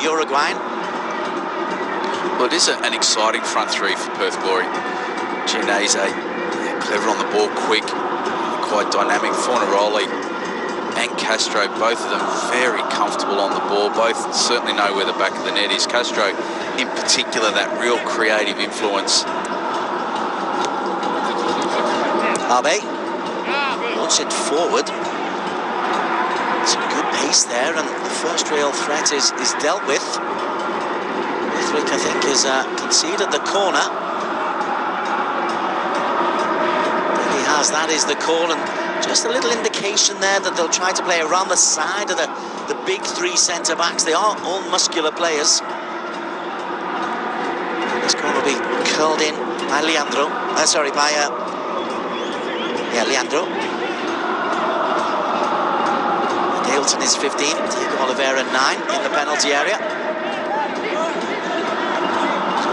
Uruguayan. Well, it is an exciting front three for Perth Glory. Genese, clever on the ball, quick, quite dynamic. Fornaroli and Castro, both of them very comfortable on the ball. Both certainly know where the back of the net is. Castro, in particular, that real creative influence. Abe wants it forward. Some good pace there, and the first real threat is dealt with. Trick, I think, has conceded the corner. There he has, that is the call, and just a little indication there that they'll try to play around the side of the big three centre-backs. They are all muscular players. This corner will be curled in by Leandro. Leandro. Dalton is 15, Diego Oliveira 9 in the penalty area.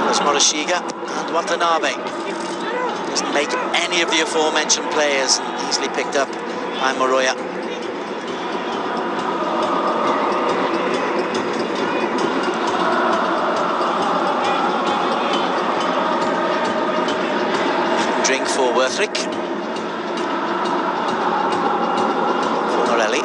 There's Morashiga and Watanabe. Doesn't make any of the aforementioned players, and easily picked up by Moroya. Drink for Worthrick. Fornarelli.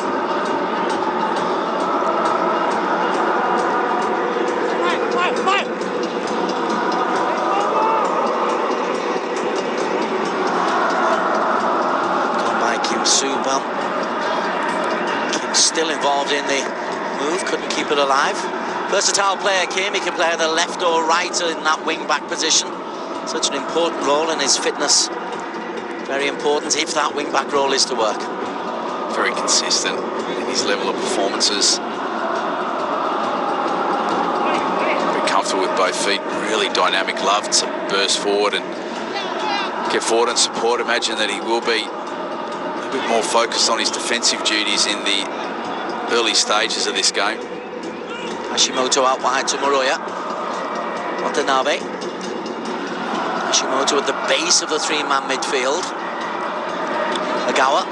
Still involved in the move, couldn't keep it alive. Versatile player Kim, he can play either left or right in that wing-back position. Such an important role, and his fitness very important if that wing-back role is to work. Very consistent in his level of performances. Very comfortable with both feet, really dynamic, love to burst forward and get forward and support. Imagine that he will be a bit more focused on his defensive duties in the early stages of this game. Hashimoto out wide to Moroya. Watanabe. Hashimoto at the base of the three-man midfield. Agawa.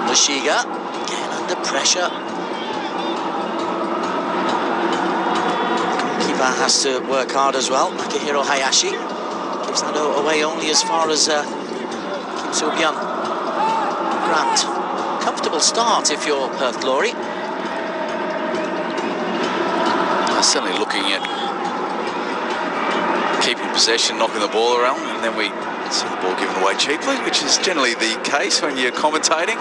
Lashiga. Again under pressure. Goalkeeper has to work hard as well. Akihiro Hayashi. Gives that away only as far as Kim Soo-byun. Grant. Comfortable start if you're Perth Glory. Certainly looking at keeping possession, knocking the ball around, and then we see the ball given away cheaply, which is generally the case when you're commentating.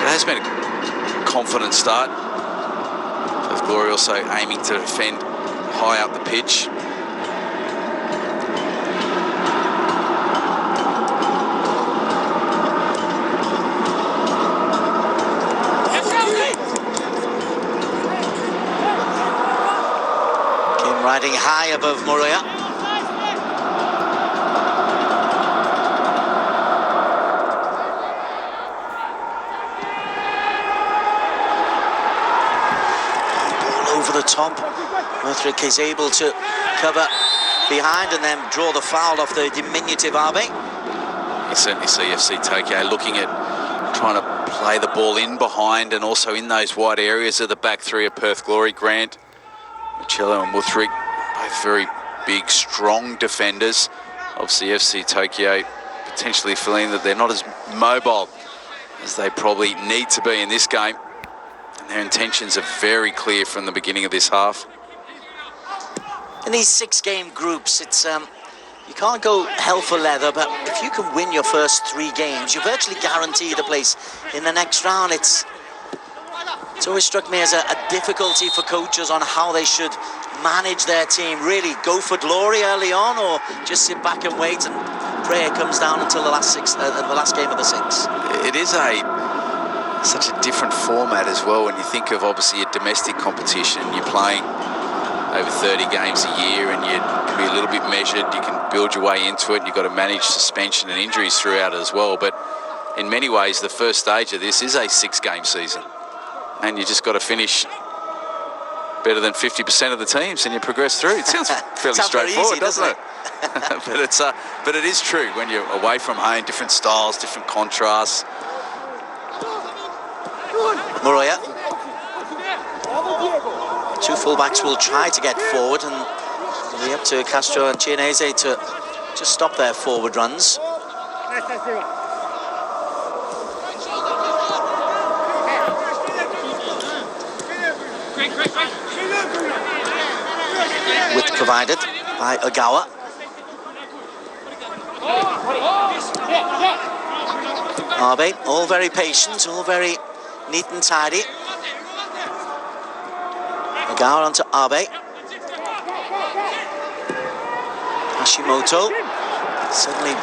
It has been a confident start. Perth Glory also aiming to defend high up the pitch. Riding high above Moroya. Ball over the top. Worthrick is able to cover behind and then draw the foul off the diminutive Abe. You certainly see FC Tokyo looking at trying to play the ball in behind and also in those wide areas of the back three of Perth Glory. Grant, Michello and Worthrick, both very big, strong defenders. Obviously, FC Tokyo potentially feeling that they're not as mobile as they probably need to be in this game. And their intentions are very clear from the beginning of this half. In these 6-game groups, it's you can't go hell for leather, but if you can win your first 3 games, you're virtually guaranteed a place in the next round. It's always struck me as a difficulty for coaches on how they should manage their team. Really go for glory early on, or just sit back and wait and pray it comes down until the last game of the 6. It is such a different format as well when you think of obviously a domestic competition. You're playing over 30 games a year, and you can be a little bit measured. You can build your way into it, and you've got to manage suspension and injuries throughout it as well. But in many ways, the first stage of this is a 6-game season, and you just got to finish better than 50% of the teams, and you progress through. It sounds fairly straightforward, doesn't it? but it is true when you're away from home. Different styles, different contrasts. Moroya. Two fullbacks will try to get forward, and it'll be up to Castro and Chianese to just stop their forward runs. Width provided by Ogawa. Abe, all very patient, all very neat and tidy. Ogawa onto Abe. Hashimoto suddenly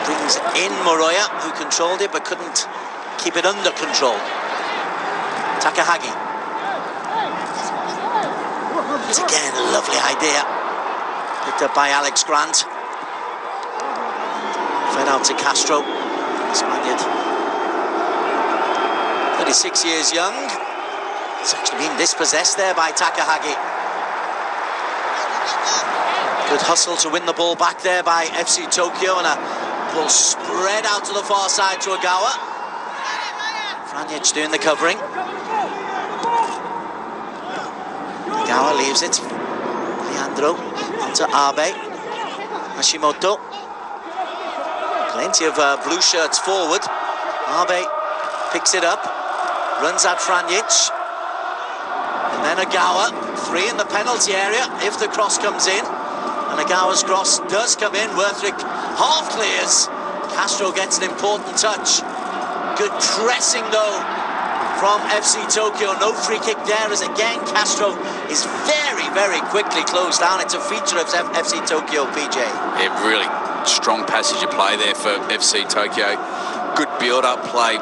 brings in Moroya, who controlled it but couldn't keep it under control. Takahagi. It's again a lovely idea. Picked up by Alex Grant. Fed out to Castro. Spaniard. 36 years young. He's actually been dispossessed there by Takahagi. Good hustle to win the ball back there by FC Tokyo, and a ball spread out to the far side to Ogawa. Franjic doing the covering. Ogawa leaves it. Leandro onto Abe. Hashimoto. Plenty of blue shirts forward. Abe picks it up, runs at Franjic. And then Ogawa, 3 in the penalty area if the cross comes in. And Ogawa's cross does come in. Werthrick half clears. Castro gets an important touch. Good pressing though from FC Tokyo. No free kick there, as again Castro is very, very quickly closed down. It's a feature of FC Tokyo, PJ. Yeah, really strong passage of play there for FC Tokyo. Good build-up play,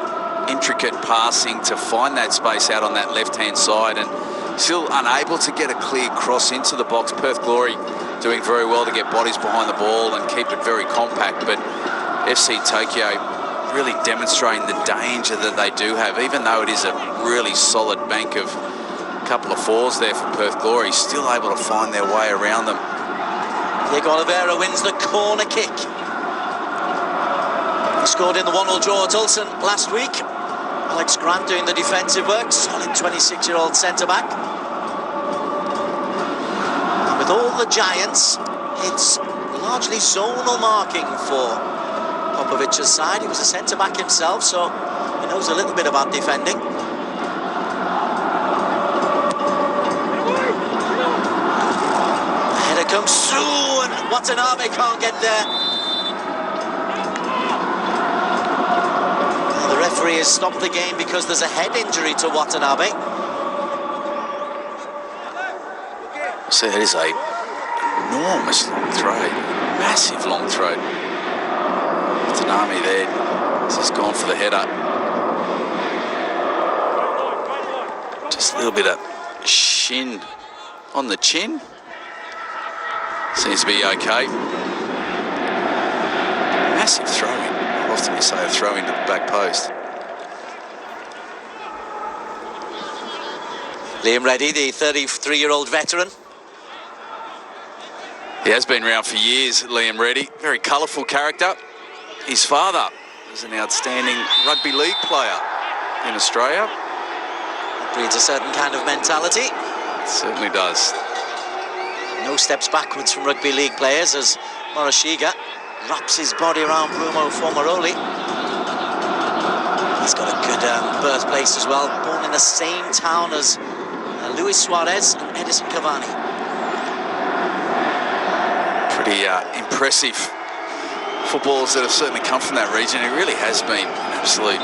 intricate passing to find that space out on that left-hand side, and still unable to get a clear cross into the box. Perth Glory doing very well to get bodies behind the ball and keep it very compact, but FC Tokyo really demonstrating the danger that they do have, even though it is a really solid bank of a couple of fours there for Perth Glory, still able to find their way around them. Diego Oliveira wins the corner kick. He scored in the 1-1 draw at Ulsan last week. Alex Grant doing the defensive work, solid 26-year-old centre-back. And with all the giants, it's largely zonal marking for Popovic's side. He was a centre-back himself, so he knows a little bit about defending. The header comes through, and Watanabe can't get there. The referee has stopped the game because there's a head injury to Watanabe. So it is a enormous long throw, massive long throw. Watanabe there, he's gone for the header. Just a little bit of shin on the chin. Seems to be okay. Massive throw-in. How often you say a throw into the back post? Liam Reddy, the 33-year-old veteran. He has been around for years, Liam Reddy. Very colourful character. His father is an outstanding rugby league player in Australia. It breeds a certain kind of mentality. It certainly does. No steps backwards from rugby league players as Moroshiga wraps his body around Bruno Formaroli. He's got a good birthplace as well, born in the same town as Luis Suarez and Edison Cavani. Pretty impressive footballers that have certainly come from that region. It really has been an absolute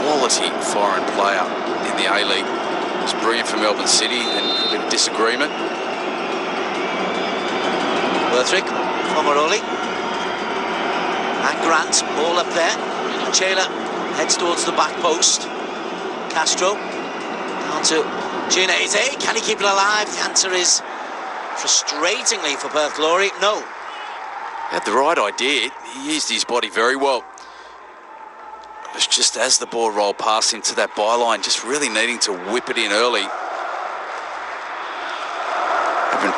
quality foreign player in the A-League. It was brilliant for Melbourne City, and a bit of disagreement. Werthrick, Formaroli, and Grant all up there. Chela heads towards the back post. Castro down to Chianese. Can he keep it alive? The answer is frustratingly for Perth Glory, no. He had the right idea. He used his body very well. It was just as the ball rolled past him to that byline, just really needing to whip it in early. Haven't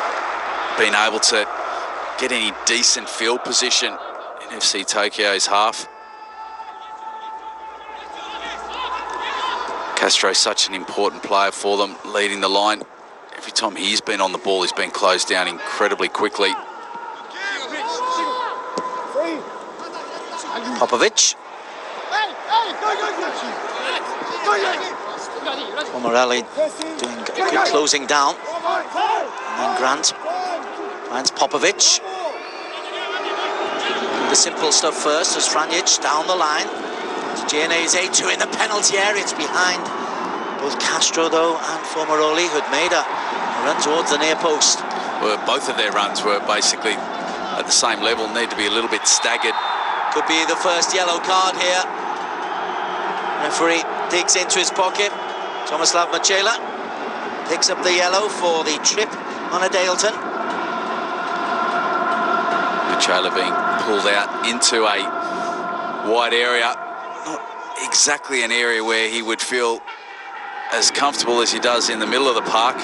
been able to get any decent field position in FC Tokyo's half. Castro's such an important player for them, leading the line. Every time he's been on the ball, he's been closed down incredibly quickly. Popovic. Morelli doing good closing down. And then Grant finds Popovic. The simple stuff first as Franjic down the line. Gianese, 2 in the penalty area. It's behind both Castro though and Formeroli, who'd made a run towards the near post. Well, both of their runs were basically at the same level, need to be a little bit staggered. Could be the first yellow card here. Referee digs into his pocket. Tomislav Machela picks up the yellow for the trip on a Daleton. Machela being pulled out into a wide area. Not exactly an area where he would feel as comfortable as he does in the middle of the park.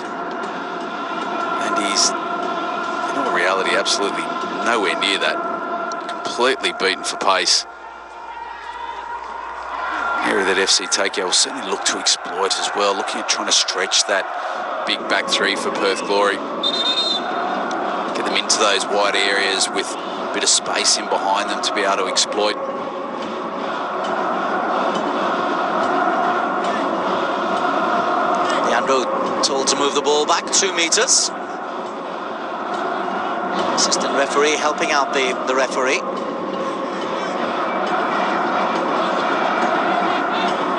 And he's, in all reality, absolutely nowhere near that. Completely beaten for pace. Area that FC Tokyo will certainly look to exploit as well, looking at trying to stretch that big back three for Perth Glory. Get them into those wide areas with a bit of space in behind them to be able to exploit. Leandro told to move the ball back 2 meters. Assistant referee helping out the referee.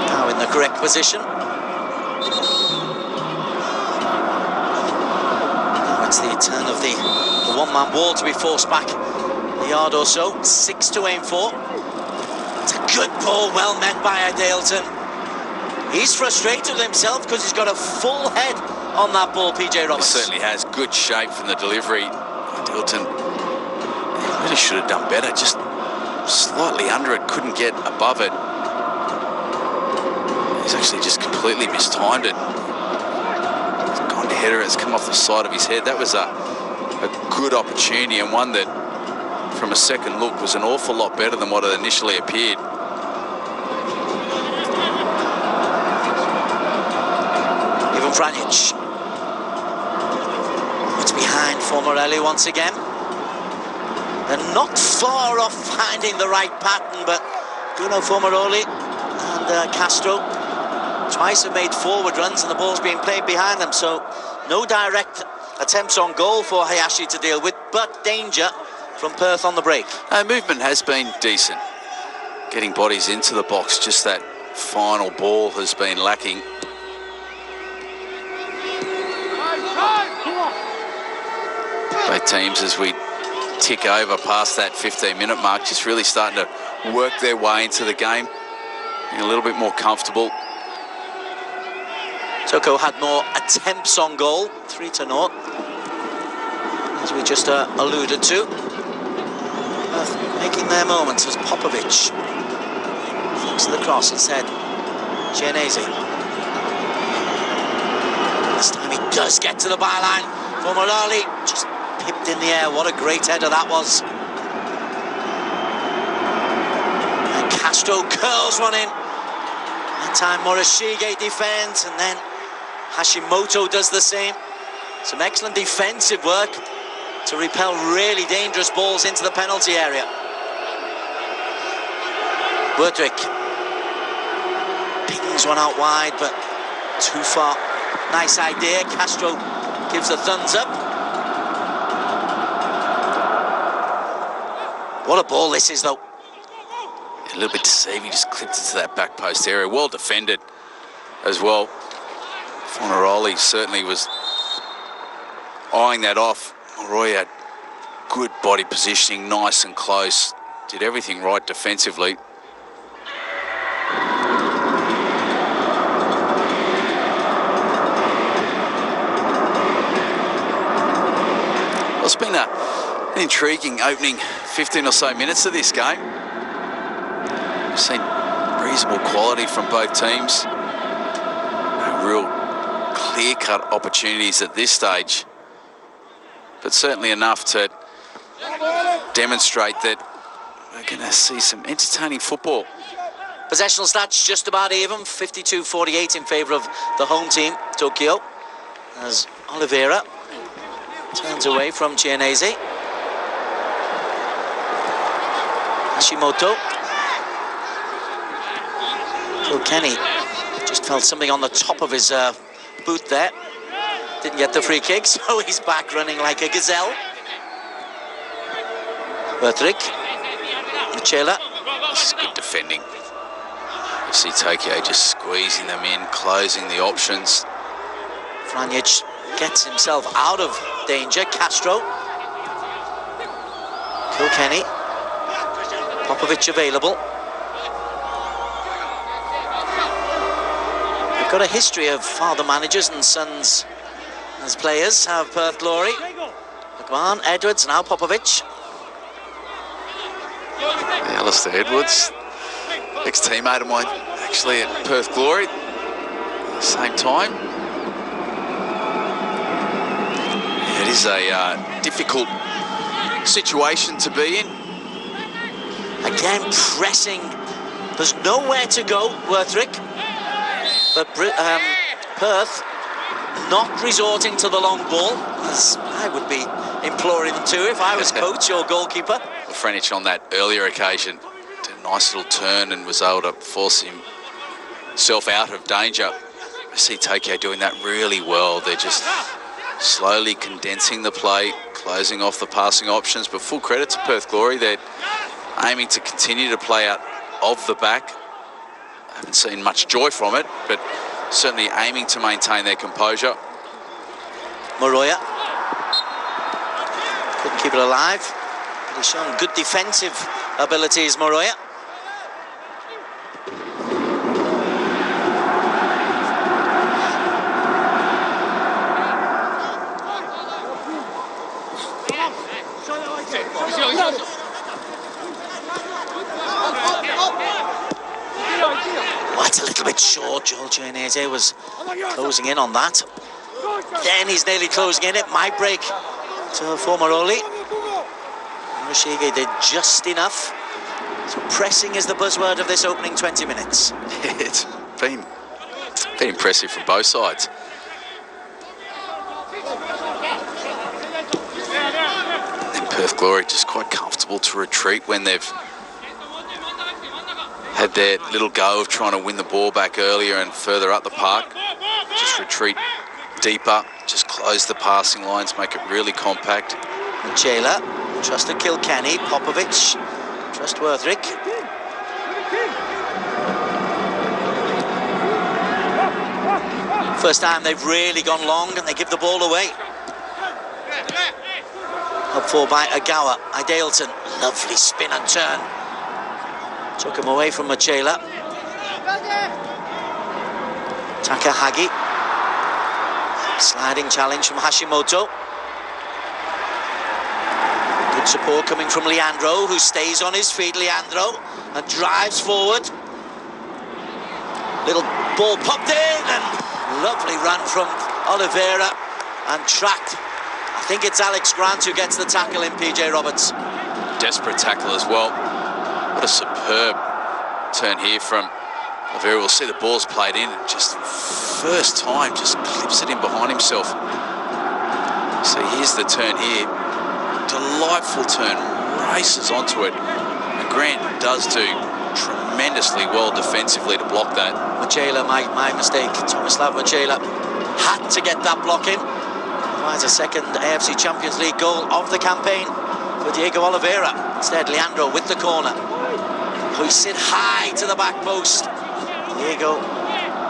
Now in the correct position. Now it's the turn of the one-man ball to be forced back a yard or so. 6 to aim for. It's a good ball, well met by Daleton. He's frustrated with himself because he's got a full head on that ball, PJ Roberts. He certainly has. Good shape from the delivery. Daleton really should have done better. Just slightly under it, couldn't get above it. He's actually just completely mistimed it. It's gone to header, it's come off the side of his head. That was a good opportunity, and one that, from a second look, was an awful lot better than what it initially appeared. Even Franjic. It's behind Formerelli once again. They're not far off finding the right pattern, but Bruno Formeroli and Castro twice have made forward runs and the ball's being played behind them, so no direct attempts on goal for Hayashi to deal with, but danger from Perth on the break. Movement has been decent. Getting bodies into the box, just that final ball has been lacking. Both teams, as we tick over past that 15-minute mark, just really starting to work their way into the game, being a little bit more comfortable. Toko had more attempts on goal, 3-0, as we just alluded to. Making their moments as Popovic thanks to the cross instead. Gianese. This time he does get to the byline. Formeroli just pipped in the air. What a great header that was. And Castro curls one in. That time Morishige defends, and then Hashimoto does the same. Some excellent defensive work to repel really dangerous balls into the penalty area. Burdwick pings one out wide, but too far. Nice idea. Castro gives a thumbs up. What a ball this is, though. A little bit deceiving, just clipped into that back post area. Well defended as well. Formeroli certainly was eyeing that off. Roy had good body positioning, nice and close. Did everything right defensively. Well, it's been an intriguing opening 15 or so minutes of this game. We've seen reasonable quality from both teams. No real clear-cut opportunities at this stage, but certainly enough to demonstrate that we're going to see some entertaining football. Possessional stats just about even, 52-48 in favour of the home team, Tokyo, as Oliveira turns away from Chianese. Hashimoto. Kilkenny just felt something on the top of his boot there. Didn't get the free kick, so he's back running like a gazelle. Bertrick. Michela. This is good defending. FC Tokyo just squeezing them in, closing the options. Franjic gets himself out of danger. Castro. Kilkenny. Popovic available. We've got a history of father managers and sons as players, have Perth Glory. McMahon, Edwards, now Popovic. Alistair Edwards, ex-teammate of mine, actually at Perth Glory, same time. It is a difficult situation to be in. Again, pressing. There's nowhere to go, Worthrick. But Perth not resorting to the long ball, as I would be imploring them to if I was coach or goalkeeper. Franjic on that earlier occasion did a nice little turn and was able to force himself out of danger. I see Tokyo doing that really well. They're just slowly condensing the play, closing off the passing options, but full credit to Perth Glory. They're aiming to continue to play out of the back. I haven't seen much joy from it, but certainly aiming to maintain their composure. Moroya couldn't keep it alive. He's shown good defensive abilities, Moroya. That's a little bit short. Joel Chianese was closing in on that. Then he's nearly closing in. It might break to Formaroli. Murashige did just enough. So pressing is the buzzword of this opening 20 minutes. It's been impressive from both sides. And Perth Glory just quite comfortable to retreat when they've had their little go of trying to win the ball back earlier and further up the park. Just retreat deeper, just close the passing lines, make it really compact. Michela, trusted Kilkenny, Popovic, trust Worthrick. First time they've really gone long and they give the ball away. Up for by Agawa, Idaleton, lovely spin and turn. Took him away from Michela. Takahagi. Sliding challenge from Hashimoto. Good support coming from Leandro, who stays on his feet, Leandro, and drives forward. Little ball popped in, and lovely run from Oliveira, and tracked. I think it's Alex Grant who gets the tackle in, PJ Roberts. Desperate tackle as well. What a superb turn here from Oliveira. We'll see the ball's played in, and just first time just clips it in behind himself. So here's the turn here. Delightful turn, races onto it. And Grant does do tremendously well defensively to block that. Michela, my mistake. Tomislav Michela had to get that block in. Provides a second AFC Champions League goal of the campaign for Diego Oliveira. Instead, Leandro with the corner. Hoists it high to the back post. Diego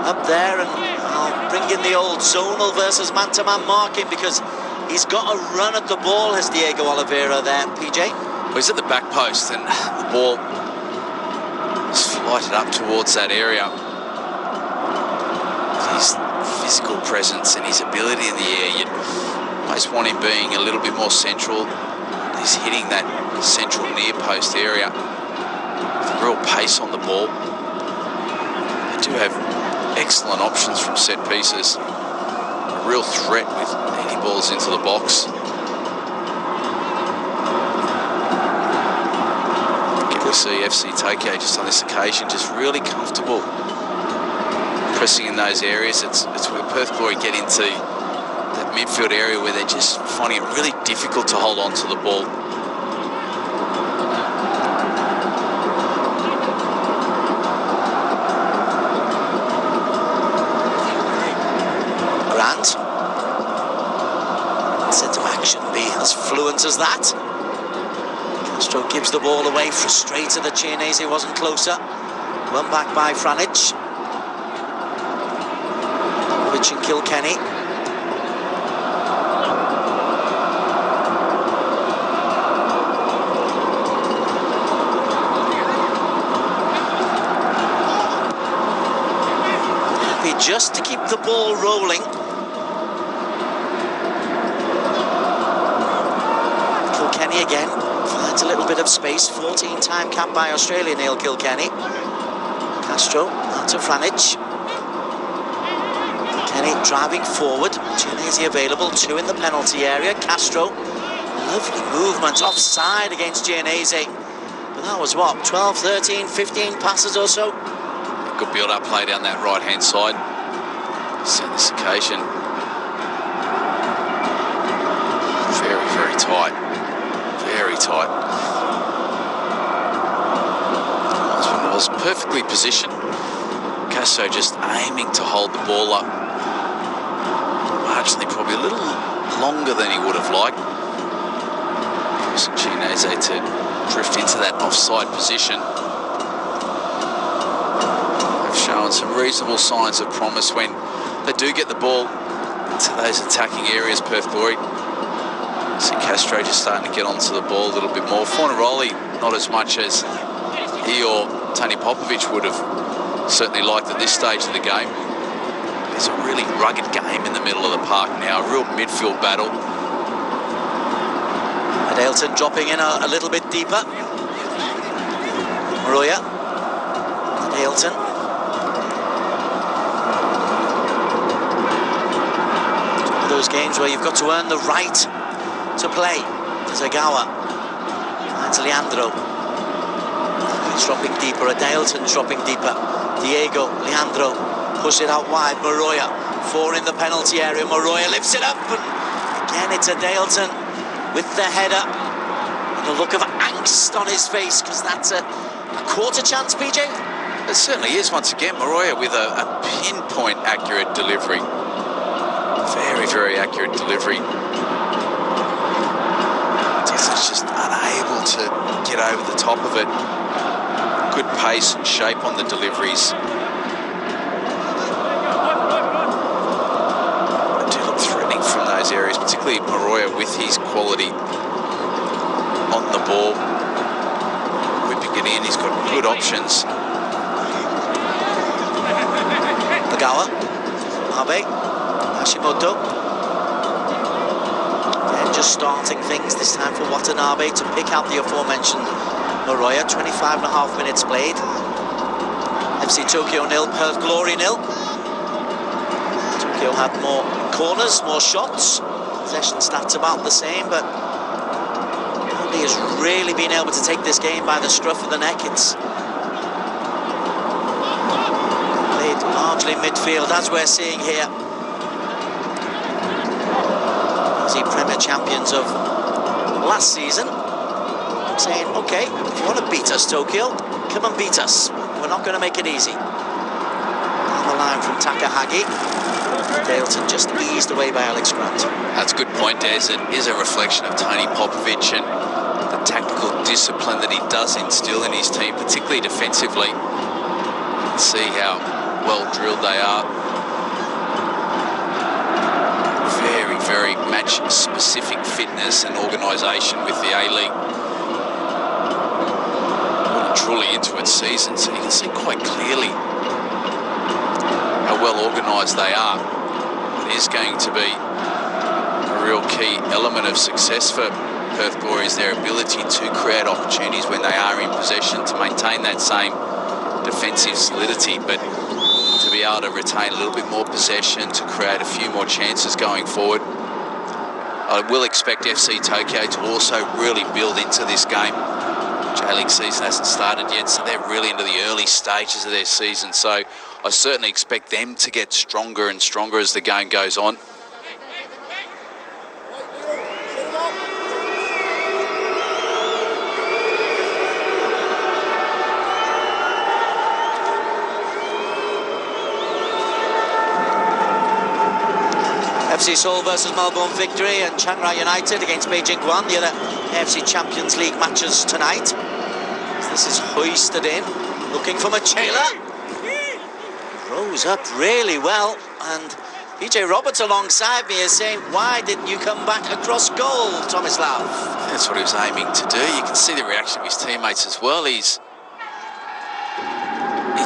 up there, and I'll bring in the old zonal versus man-to-man marking, because he's got a run at the ball, has Diego Oliveira there, PJ. Well, he's at the back post, and the ball is flighted up towards that area. His physical presence and his ability in the air, you'd almost want him being a little bit more central. He's hitting that central near post area with real pace on the ball. They do have excellent options from set pieces. A real threat with any balls into the box. see FC Tokyo just on this occasion, just really comfortable pressing in those areas. It's where Perth Glory get into that midfield area where they're just finding it really difficult to hold on to the ball. Grant. Centre back shouldn't be as fluent as that. Castro gives the ball away, frustrated that Chianese wasn't closer. Won back by Franic. Which and Kilkenny. Happy just to keep the ball rolling. Kilkenny again finds a little bit of space. 14-time cap by Australia, Neil Kilkenny. Castro out to Franic. Kenny driving forward. Chianese available. 2 in the penalty area. Castro. Lovely movement offside against Chianese. But that was what? 12, 13, 15 passes or so? Good build-up play down that right-hand side. So this occasion, very, very tight. Very tight. Last one was perfectly positioned. Castro just aiming to hold the ball up. Marginally probably a little longer than he would have liked. Forcing Chianese to drift into that offside position. They've shown some reasonable signs of promise when they do get the ball into those attacking areas, Perth Glory. See Castro just starting to get onto the ball a little bit more. Fornaroli not as much as he or Tony Popovic would have certainly liked at this stage of the game. It's a really rugged game in the middle of the park now, a real midfield battle. Adelton dropping in a little bit deeper. Maroya. Adelton. One of those games where you've got to earn the right to play. Zagawa finds Leandro. He's dropping deeper. Adelton dropping deeper. Diego, Leandro, push it out wide. Maroya, 4 in the penalty area. Maroya lifts it up, and again it's Adelton with the header. And a look of angst on his face, because that's a quarter chance, PJ. It certainly is. Once again, Maroya with a pinpoint accurate delivery. Very, very accurate delivery. He's just unable to get over the top of it. Good pace and shape on the deliveries. They do look threatening from those areas, particularly Maroya with his quality on the ball. Whipping it in, he's got good options. Nagawa, Abe, Hashimoto. They're just starting things this time for Watanabe to pick out the aforementioned Maroya. 25.5 minutes played. FC Tokyo 0, Perth Glory 0. Tokyo had more corners, more shots. Possession stats about the same, but nobody has really been able to take this game by the scruff of the neck. It's played largely midfield, as we're seeing here. The Premier champions of last season, saying, okay, if you want to beat us, Tokyo, come and beat us. We're not going to make it easy. Down the line from Takahagi. Dalton just eased away by Alex Grant. That's a good point, Des. It is a reflection of Tony Popovic and the tactical discipline that he does instill in his team, particularly defensively. You can see how well drilled they are. Very, very match-specific fitness and organisation with the A-League. Truly into its season, so you can see quite clearly how well organised they are. It is going to be a real key element of success for Perth Glory, is their ability to create opportunities when they are in possession, to maintain that same defensive solidity, but to be able to retain a little bit more possession, to create a few more chances going forward. I will expect FC Tokyo to also really build into this game. J-League season hasn't started yet, so they're really into the early stages of their season. So I certainly expect them to get stronger and stronger as the game goes on. Fc서울 versus Melbourne victory, and Chiang Rai United against Beijing Guan, the other AFC Champions League matches tonight. This is hoisted in, looking for Machela. Rose up really well, and PJ Roberts alongside me is saying, why didn't you come back across goal, Tomislav? That's what he was aiming to do. You can see the reaction of his teammates as well. He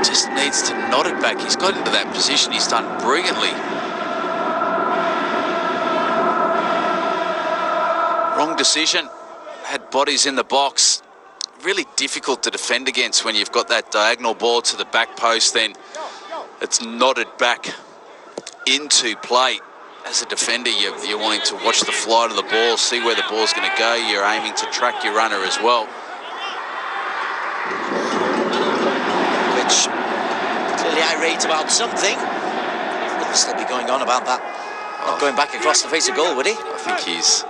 just needs to nod it back. He's got into that position. He's done brilliantly. Wrong decision. Had bodies in the box. Really difficult to defend against when you've got that diagonal ball to the back post, then it's nodded back into play. As a defender, you're wanting to watch the flight of the ball, see where the ball's going to go. You're aiming to track your runner as well. Which, clearly irate about something. He'll still be going on about that. Not going back across the face of goal, would he? I think he's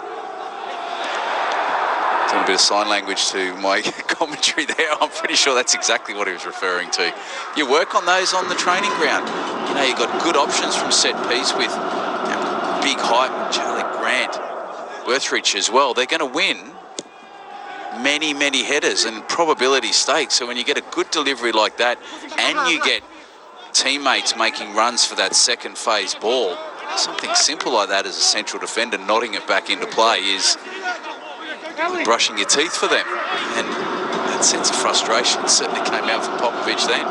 doing a bit of sign language to my commentary there. I'm pretty sure that's exactly what he was referring to. You work on those on the training ground. You know, you've got good options from set piece with big height, Charlie Grant, Worthridge as well. They're going to win many, many headers and probability stakes. So when you get a good delivery like that and you get teammates making runs for that second phase ball, something simple like that as a central defender nodding it back into play is brushing your teeth for them. And that sense of frustration certainly came out from Popovic then.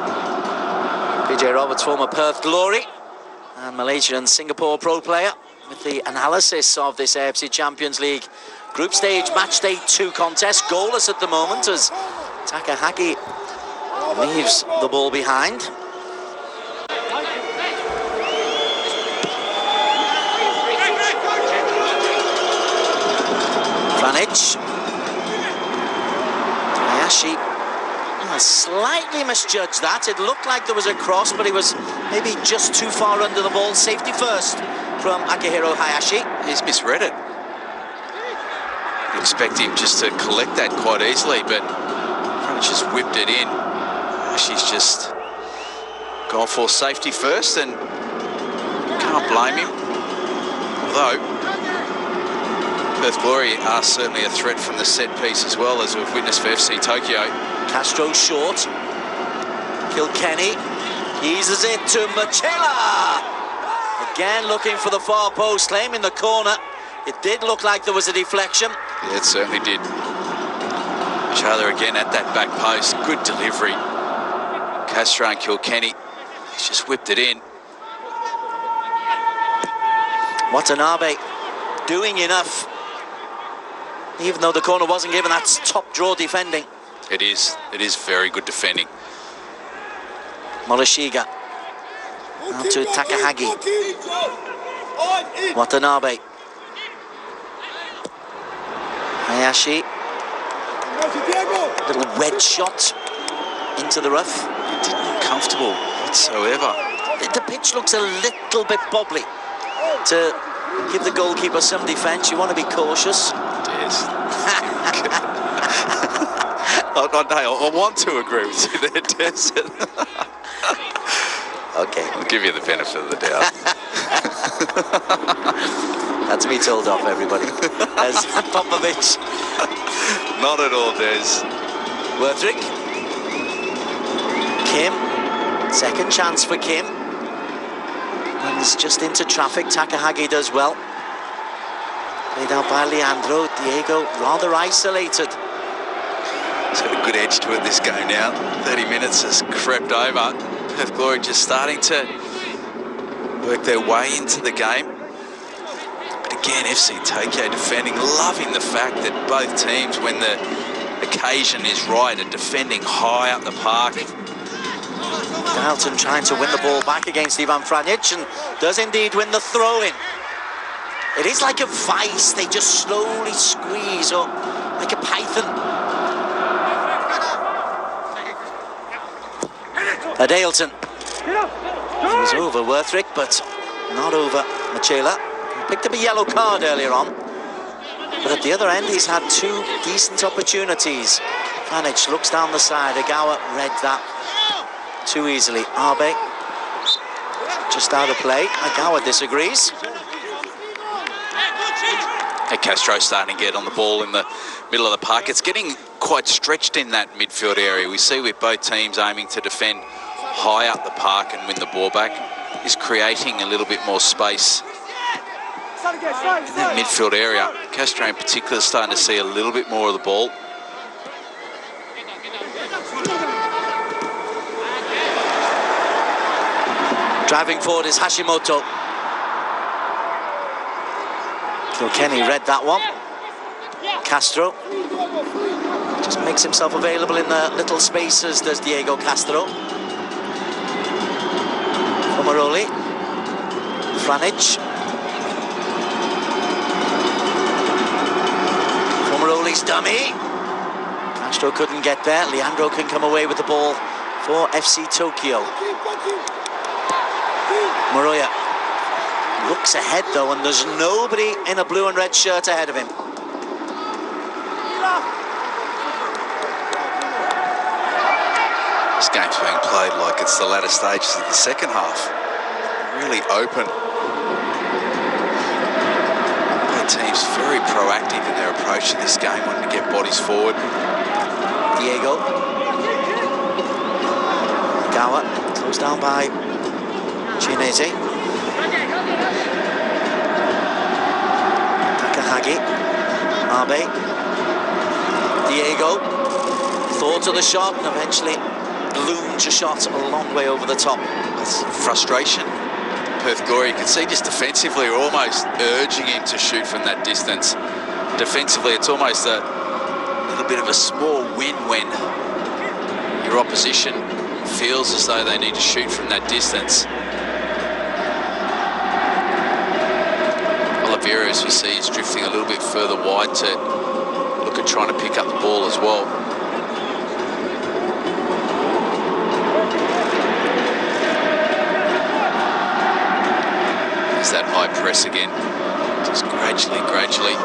PJ Roberts, former Perth glory and Malaysia and Singapore pro player, with the analysis of this AFC Champions League group stage match day 2 contest. Goalless at the moment as Takahagi leaves the ball behind. Franic. Hayashi slightly misjudged that. It looked like there was a cross, but he was maybe just too far under the ball. Safety first from Akihiro Hayashi. He's misread it. You expect him just to collect that quite easily, but Franic just whipped it in. Hayashi's just gone for safety first, and can't blame him. Although Perth Glory are certainly a threat from the set piece as well, as we've witnessed for FC Tokyo. Castro short. Kilkenny eases it to Machela. Again looking for the far post, claiming the corner. It did look like there was a deflection. Yeah, it certainly did. Machela again at that back post. Good delivery. Castro and Kilkenny, he's just whipped it in. Watanabe doing enough. Even though the corner wasn't given, that's top draw defending. It is very good defending. Morishige. Now to Takahagi. Watanabe. Hayashi. Little wedge shot into the rough. It didn't look comfortable whatsoever. The pitch looks a little bit bobbly. To give the goalkeeper some defence, you want to be cautious. Yes. I want to agree with you there, Des. Okay. I'll give you the benefit of the doubt. That's me told off, everybody. As Popovic. Not at all, Des. Worthridge. Kim. Second chance for Kim. Runs just into traffic. Takahagi does well. Played out by Leandro. Diego rather isolated. He's got a good edge to it this game now. 30 minutes has crept over. Perth Glory just starting to work their way into the game. But again, FC Tokyo defending, loving the fact that both teams, when the occasion is right, are defending high up the park. Dalton trying to win the ball back against Ivan Franic, and does indeed win the throw-in. It is like a vice, they just slowly squeeze up, like a python. Adeilton. He's over Worthrick, but not over Machela. He picked up a yellow card earlier on. But at the other end, he's had two decent opportunities. Franich looks down the side. Agawa read that too easily. Abe just out of play. Agawa disagrees. And Castro's starting to get on the ball in the middle of the park. It's getting quite stretched in that midfield area. We see with both teams aiming to defend high up the park and win the ball back, is creating a little bit more space in that midfield area. Castro in particular is starting to see a little bit more of the ball. Driving forward is Hashimoto. Kilkenny read that one. Castro just makes himself available in the little spaces, does Diego Castro. Pomaroli. Franich. Pomaroli's dummy. Castro couldn't get there. Leandro can come away with the ball for FC Tokyo. Moroya looks ahead though, and there's nobody in a blue and red shirt ahead of him. This game's being played like it's the latter stages of the second half. Really open. Both teams very proactive in their approach to this game, wanting to get bodies forward. Diego. Gawa closed down by Chinese. Takahagi. Abe. Diego. Thought of the shot and eventually loomed a shot a long way over the top. That's frustration. Perth Glory, you can see just defensively are almost urging him to shoot from that distance. Defensively, it's almost a little bit of a small win when your opposition feels as though they need to shoot from that distance. Oliveira, as we see, is drifting a little bit further wide to look at trying to pick up the ball as well. There's that high press again, just gradually.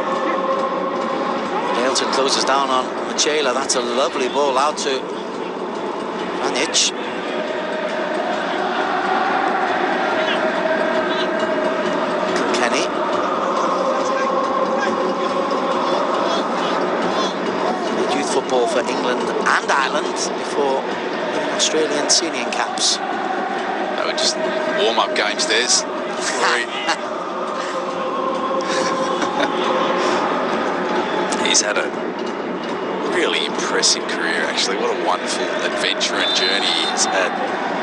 Adeilton closes down on Machela. That's a lovely ball out to Franich. Kilkenny. Youth football for England and Ireland before Australian senior caps. They were just warm-up games, Des. He's had a really impressive career, actually. What a wonderful adventure and journey he's had.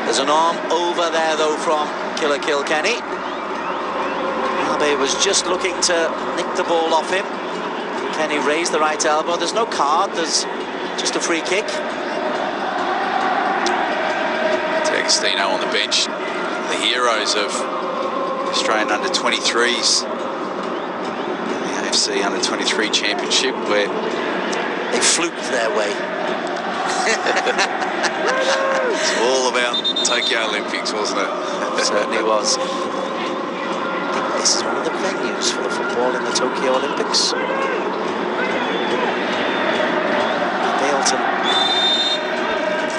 There's an arm over there, though, from Killer Kilkenny. Abe was just looking to nick the ball off him. Kilkenny raised the right elbow. There's no card, there's just a free kick. D'Agostino on the bench. The heroes of Australian under-23s, the AFC under-23 championship, where they fluked their way. It's all about Tokyo Olympics, wasn't it? It certainly was. I think this is one of the venues for the football in the Tokyo Olympics. Adeilton.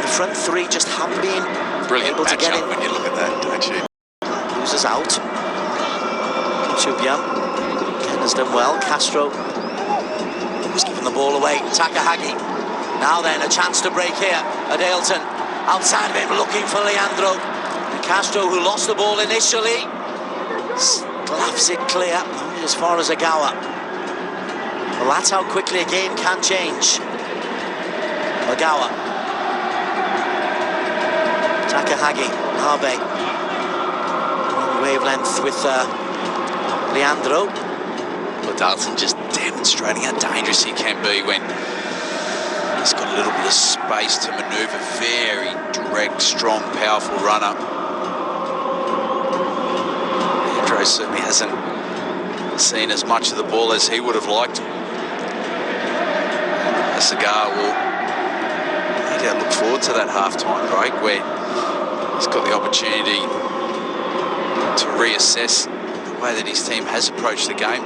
The front three just haven't been brilliant able to get in. When you look at that, don't you? Loses out. Chubian. Ken has done well. Castro was giving the ball away. Takahagi. Now then, a chance to break here. Adeilton outside of him, looking for Leandro. And Castro, who lost the ball initially, slaps it clear, only as far as Agawa. Well, that's how quickly a game can change. Agawa. Takahagi. Abe. Wavelength with Leandro. Well, Dalton just demonstrating how dangerous he can be when he's got a little bit of space to manoeuvre. Very direct, strong, powerful runner. Leandro certainly hasn't seen as much of the ball as he would have liked. A cigar will no doubt look forward to that half-time break where He's got the opportunity to reassess the way that his team has approached the game.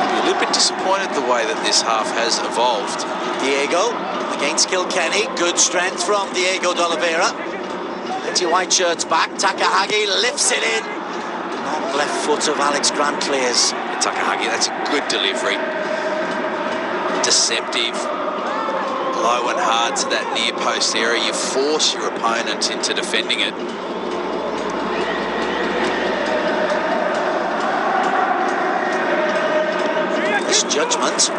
Be a little bit disappointed the way that this half has evolved. Diego against Kilkenny. Good strength from Diego de Oliveira. Plenty of white shirts back. Takahagi lifts it in. Long left foot of Alex Grant clears. Takahagi, that's a good delivery. Deceptive. Low and hard to that near post area. You force your opponent into defending it. Misjudgment.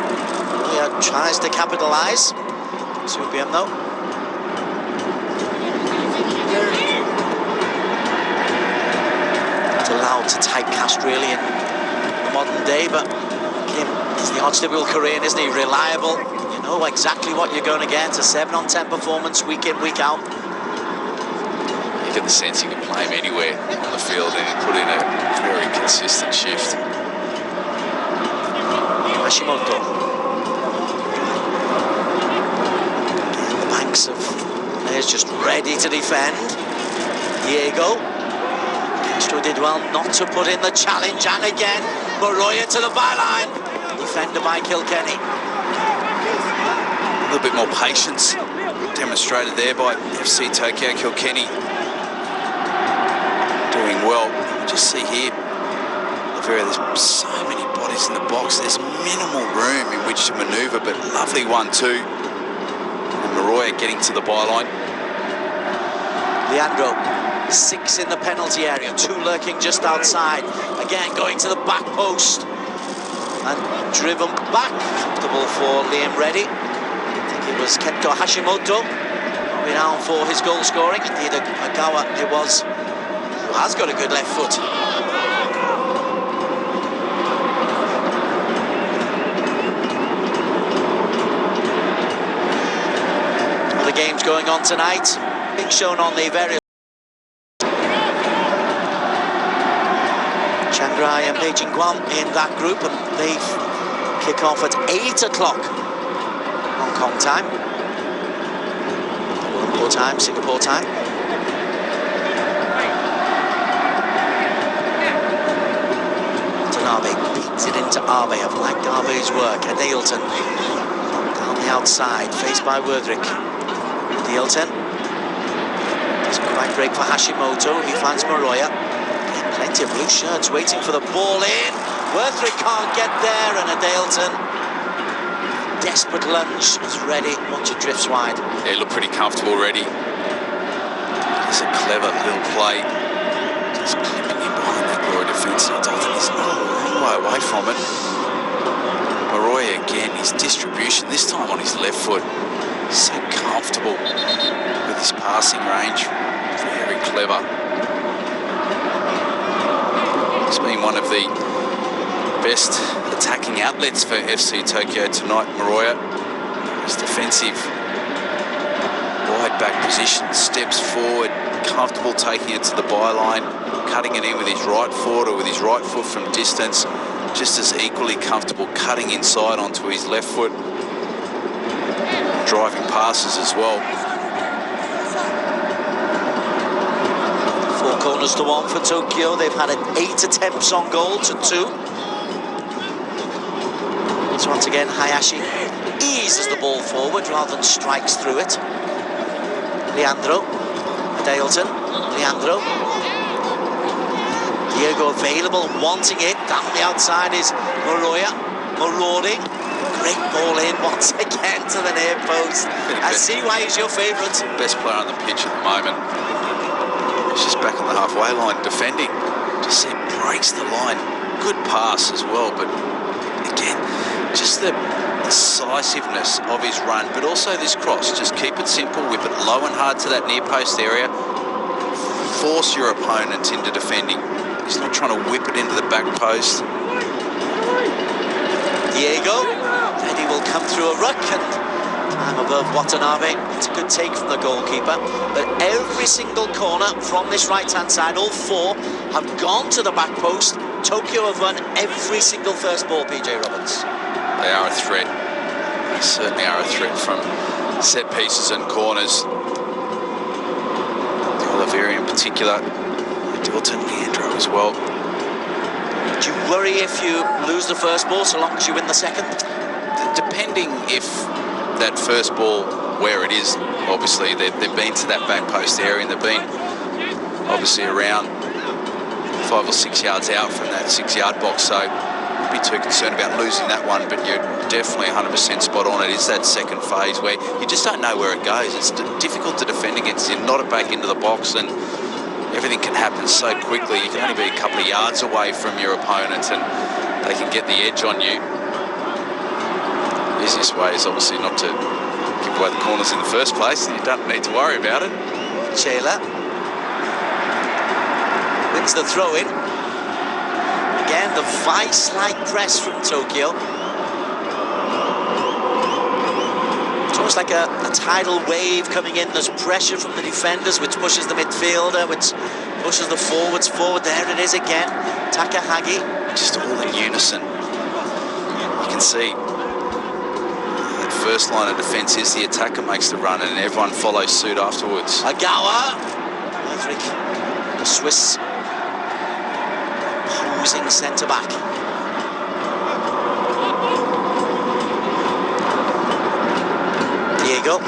He tries to capitalise. 2 p.m. though. Not allowed to typecast really in the modern day, but Kim is the archetypical Korean, isn't he? Reliable. You know exactly what you're going to get. A 7 on 10 performance week in, week out. You get the sense he can play him anywhere on the field and he put in a very consistent shift. Hashimoto. The banks of players just ready to defend. Diego. Castro did well not to put in the challenge, and again, Moroya to the byline. Defender by Kilkenny. A little bit more patience demonstrated there by FC Tokyo. Kilkenny doing well. Just see here, there's so many bodies in the box. There's minimal room in which to manoeuvre, but lovely 1-2. And Moroya getting to the byline. Leandro, 6 in the penalty area, 2 lurking just outside. Again, going to the back post. And driven back. Comfortable for Liam Reddy. I think it was Kento Hashimoto renowned for his goal scoring. Indeed, Agawa it was, who has got a good left foot. The games going on tonight, being shown on the various. Chiang Rai and Beijing Guam in that group, and they kick off at 8 o'clock Hong Kong time, Singapore time, Singapore time. Tanabe beats it into Abe. I've liked Abe's work. Adeilton down the outside, faced by Werdrich. Adeilton doesn't quite break for Hashimoto. He finds Moroya. Plenty of blue shirts waiting for the ball in. Werdrich can't get there, and Adeilton, desperate lunge, is ready. Watch it drifts wide. They look pretty comfortable already. It's a clever little play. Just clipping in behind that Moroya defence. Adeilton is not a long way away from it. Moroya again, his distribution, this time on his left foot. So comfortable with his passing range. Very clever. He's been one of the best attacking outlets for FC Tokyo tonight, Moroya. His defensive wide back position, steps forward, comfortable taking it to the byline, cutting it in with his right foot or with his right foot from distance, just as equally comfortable cutting inside onto his left foot, driving passes as well. 4 corners to 1 for Tokyo. They've had 8 attempts on goal to 2. So once again, Hayashi eases the ball forward rather than strikes through it. Leandro, Adeilton, Leandro. Diego available, wanting it. Down the outside is Moroya. Marauding. Great ball in once again to the near post. I see why he's your favourite. Best player on the pitch at the moment. He's just back on the halfway line defending. Just see, breaks the line. Good pass as well, but again, just the decisiveness of his run, but also this cross. Just keep it simple, whip it low and hard to that near post area. Force your opponent into defending. He's not trying to whip it into the back post. Diego, and he will come through a ruck, and time above Watanabe. It's a good take from the goalkeeper, but every single corner from this right-hand side, all 4 have gone to the back post. Tokyo have won every single first ball, PJ Roberts. They are a threat. They certainly are a threat from set pieces and corners. Oliveira in particular, Dilton, Leandro as well. Do you worry if you lose the first ball so long as you win the second? Depending if that first ball, where it is, obviously they've been to that back post area and they've been obviously around 5 or 6 yards out from that 6-yard box, so I'd be too concerned about losing that one, but you're definitely 100% spot on. It is that second phase where you just don't know where it goes. It's difficult to defend against. You're not back into the box and everything can happen so quickly. You can only be a couple of yards away from your opponent and they can get the edge on you. The easiest way is obviously not to give away the corners in the first place. You don't need to worry about it. Taylor wins the throw-in. Again, the vice-like press from Tokyo. It's almost like a tidal wave coming in. There's pressure from the defenders, which pushes the midfielder, which pushes the forwards forward. There it is again. Takahagi. Just all in unison. You can see that first line of defence is the attacker makes the run and everyone follows suit afterwards. Agawa. The Swiss posing centre-back. Diego.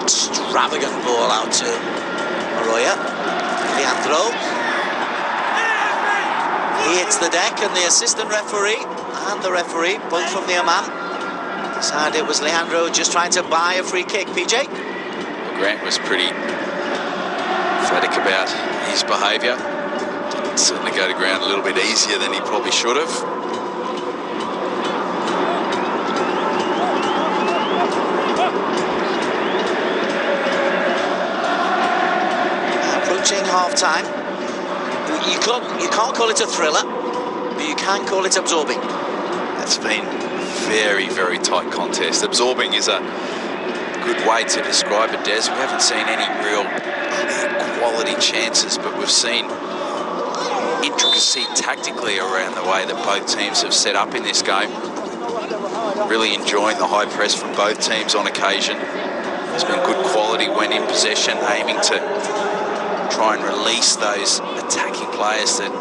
Extravagant ball out to Arroyo. Leandro. He hits the deck and the assistant referee and the referee, both from the Oman, decided it was Leandro just trying to buy a free kick. PJ? Grant was pretty emphatic about his behaviour. Didn't certainly go to ground a little bit easier than he probably should have. Approaching half-time. You can't call it a thriller, but you can call it absorbing. It's been very, very tight contest. Absorbing is a good way to describe it, Des. We haven't seen any real quality chances, but we've seen intricacy tactically around the way that both teams have set up in this game. Really enjoying the high press from both teams on occasion. There's been good quality when in possession, aiming to try and release those attacking players that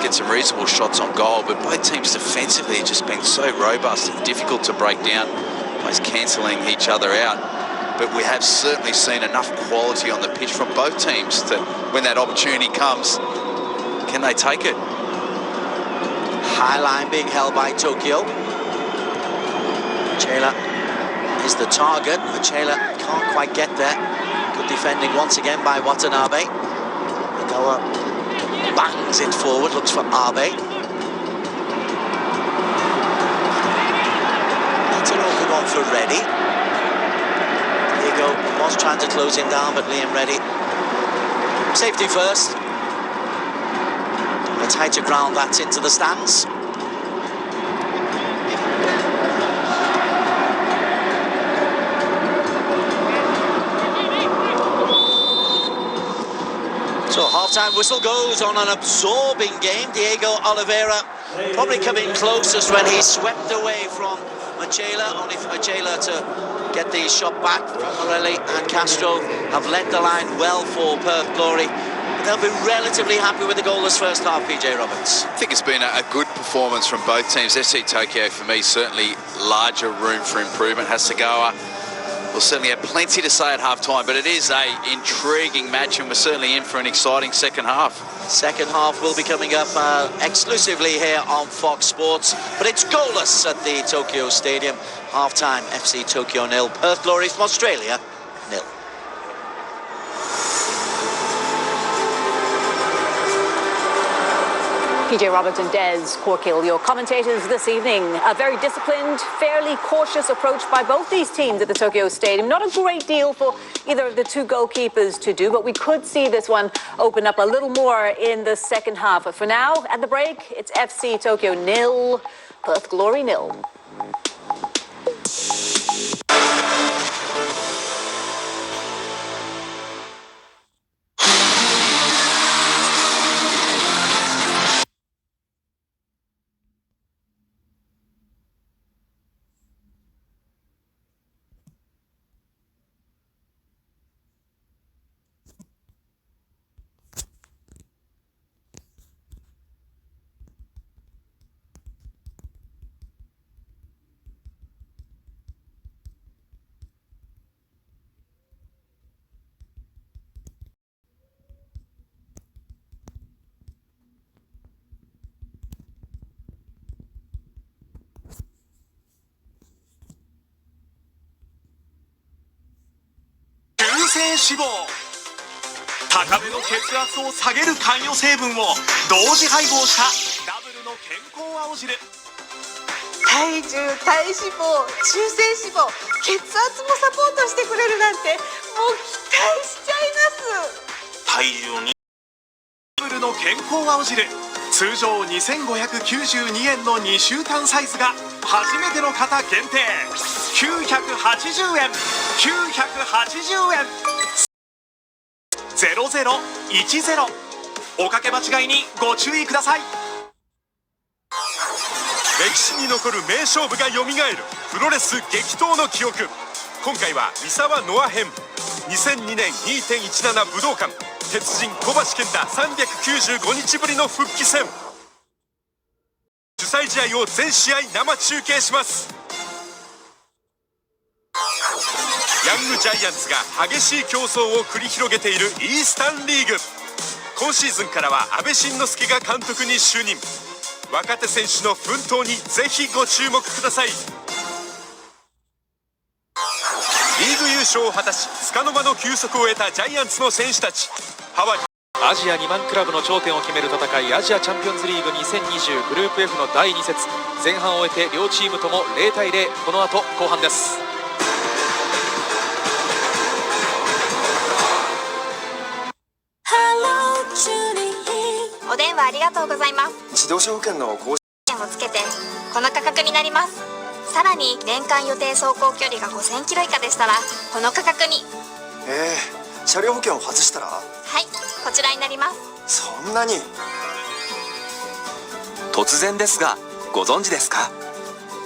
get some reasonable shots on goal, but both teams defensively have just been so robust and difficult to break down, almost cancelling each other out. But we have certainly seen enough quality on the pitch from both teams that when that opportunity comes, can they take it? High line being held by Tokyo. Machela is the target. Machela can't quite get there. Good defending once again by Watanabe. Noah bangs it forward, looks for Abe. Mitanoka gone for Reddy. Diego was trying to close him down, but Liam Reddy. Safety first. A tighter ground that into the stands. So half-time whistle goes on an absorbing game. Diego Oliveira probably coming closest when he swept away from Machela, only for Machela to get the shot back from Morelli, and Castro have led the line well for Perth Glory. But they'll be relatively happy with the goalless first half, PJ Roberts. I think it's been a good performance from both teams. FC Tokyo, for me, certainly larger room for improvement. Hasegawa will certainly have plenty to say at half-time, but it is an intriguing match and we're certainly in for an exciting second half. Second half will be coming up exclusively here on Fox Sports, but it's goalless at the Tokyo Stadium. Half-time, FC Tokyo 0, Perth Glory from Australia 0. PJ Roberts and Des Corkill, your commentators this evening. A very disciplined, fairly cautious approach by both these teams at the Tokyo Stadium. Not a great deal for either of the two goalkeepers to do, but we could see this one open up a little more in the second half. But for now, at the break, it's FC Tokyo 0, Perth Glory 0. 性脂肪、高めの血圧を下げる関与成分を同時配合したダブルの健康青汁。体重、体脂肪、中性脂肪、血圧もサポートしてくれるなんて、もう期待しちゃいます。体重にダブルの健康青汁、通常2592円の2週間サイズが初めての方限定980円。980円。0010、おかけ間違いにご注意ください。歴史に残る名勝負がよみがえるプロレス激闘の記憶。今回は三沢ノア編。2002年 2.17 武道館、鉄人小橋健太395日ぶりの復帰戦。主催試合を全試合生中継します。ヤングジャイアンツが激しい競争を繰り広げているイースタンリーグ。今シーズンからは阿部慎之助が監督に就任。若手選手の奮闘にぜひご注目ください。リーグ優勝を果たし束の間の休息を得たジャイアンツの選手たち。ハワイアジア2万クラブの頂点を決める戦い、アジアチャンピオンズリーグ2020グループ F の第2節、前半を終えて両チームとも0対0。この後後半です。お電話ありがとうございます。自動車保険の更新券をつけてこの価格になります。さらに年間予定走行距離が5000キロ以下でしたらこの価格に。車両保険を外したら？はい、こちらになります。そんなに？突然ですがご存知ですか？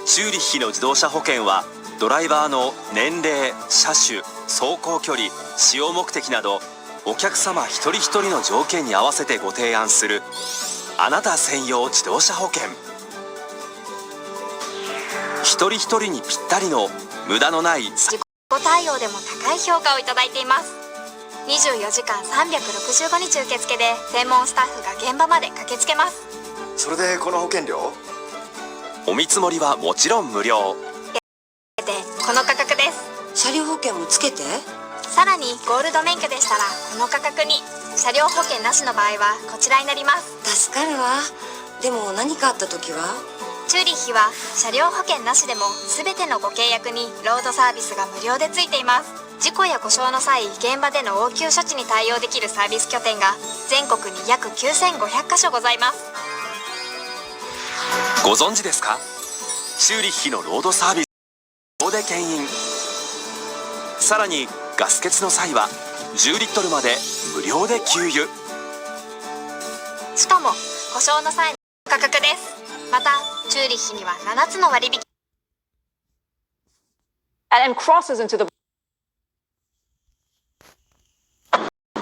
チューリッヒの自動車保険はドライバーの年齢、車種、走行距離、使用目的などお客様一人一人の条件に合わせてご提案するあなた専用自動車保険。一人一人にぴったりの無駄のない事故対応でも高い評価をいただいています。24時間365日受付で専門スタッフが現場まで駆けつけます。それでこの保険料？お見積もりはもちろん無料でこの価格です。車両保険もつけて。さらにゴールド免許でしたらこの価格に。車両保険なしの場合はこちらになります。助かるわ。でも何かあった時は？チューリッヒは車両保険なしでも全てのご契約にロードサービスが無料でついています。事故や故障の際、現場での応急処置に対応できるサービス拠点が全国に約9500カ所ございます。ご存知ですか？チューリッヒのロードサービス無料で牽引。さらにガス欠の際は10リットルまで無料で給油。しかも故障の際の価格です。またチューリッヒには7つの割引。 And crosses into the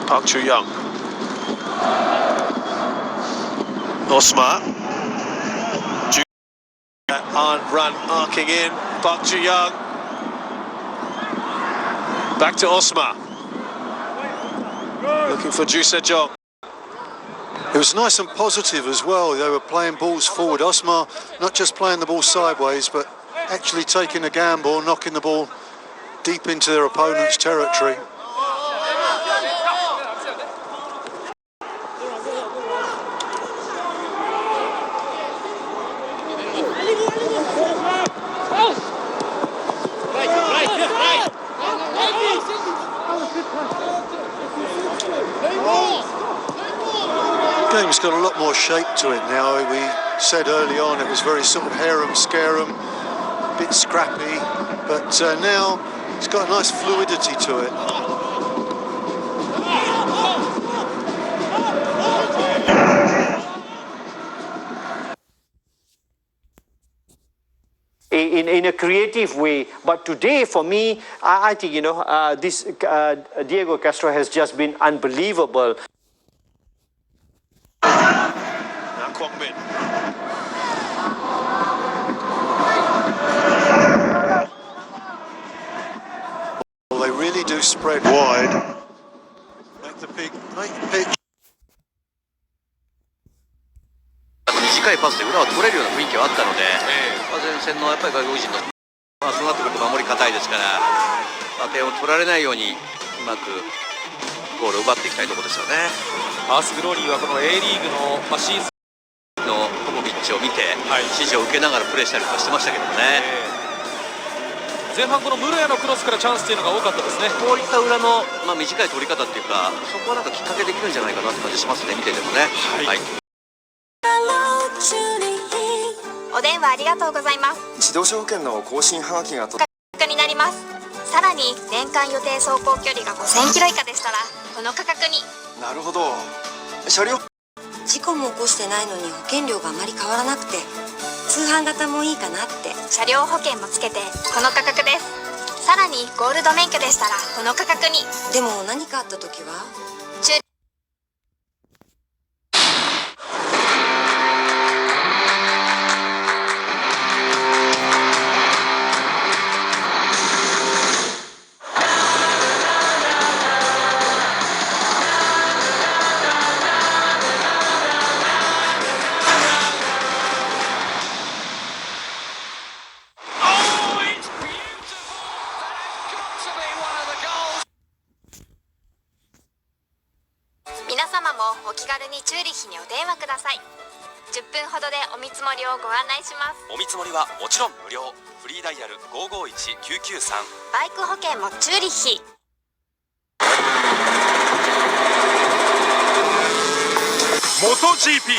Park Chu-young, Osma, and run arcing in. Park Chu-young, back to Osma, looking for Ju Se-jong. It was nice and positive as well. They were playing balls forward. Osmar not just playing the ball sideways, but actually taking a gamble, knocking the ball deep into their opponent's territory. The game's got a lot more shape to it now. We said early on it was very sort of harem-scarum, a bit scrappy, but now it's got a nice fluidity to it. In a creative way, but today for me, I think this Diego Castro has just been unbelievable. Now Kwok Min. Well, they really do spread wide. Make the pitch. 短いパスで裏を取れるような雰囲気はあったので、前線のやっぱり外国人の、そうなってくると守り堅いですから、点を取られないようにまくゴールを奪っていきたいところですよね。パースグローリーはこの A リーグの、シーズンのポポビッチを見て、指示を受けながらプレーしたりとかしてましたけどもね、前半このムルヤのクロスからチャンスというのが多かったですね。こういった裏の、短い取り方っていうか、そこはなんかきっかけできるんじゃないかなって感じしますね、見ててもね。はい、お電話ありがとうございます。自動車保険の更新はがきが価格になります。さらに年間予定走行距離が5000キロ以下でしたらこの価格に。なるほど。車両事故も起こしてないのに保険料があまり変わらなくて通販型もいいかなって。車両保険もつけてこの価格です。さらにゴールド免許でしたらこの価格に。でも何かあった時は皆様もお気軽にチューリッヒにお電話ください。10分ほどでお見積もりをご案内します。お見積もりはもちろん無料。フリーダイヤル551-993。バイク保険もチューリッヒ。MotoGP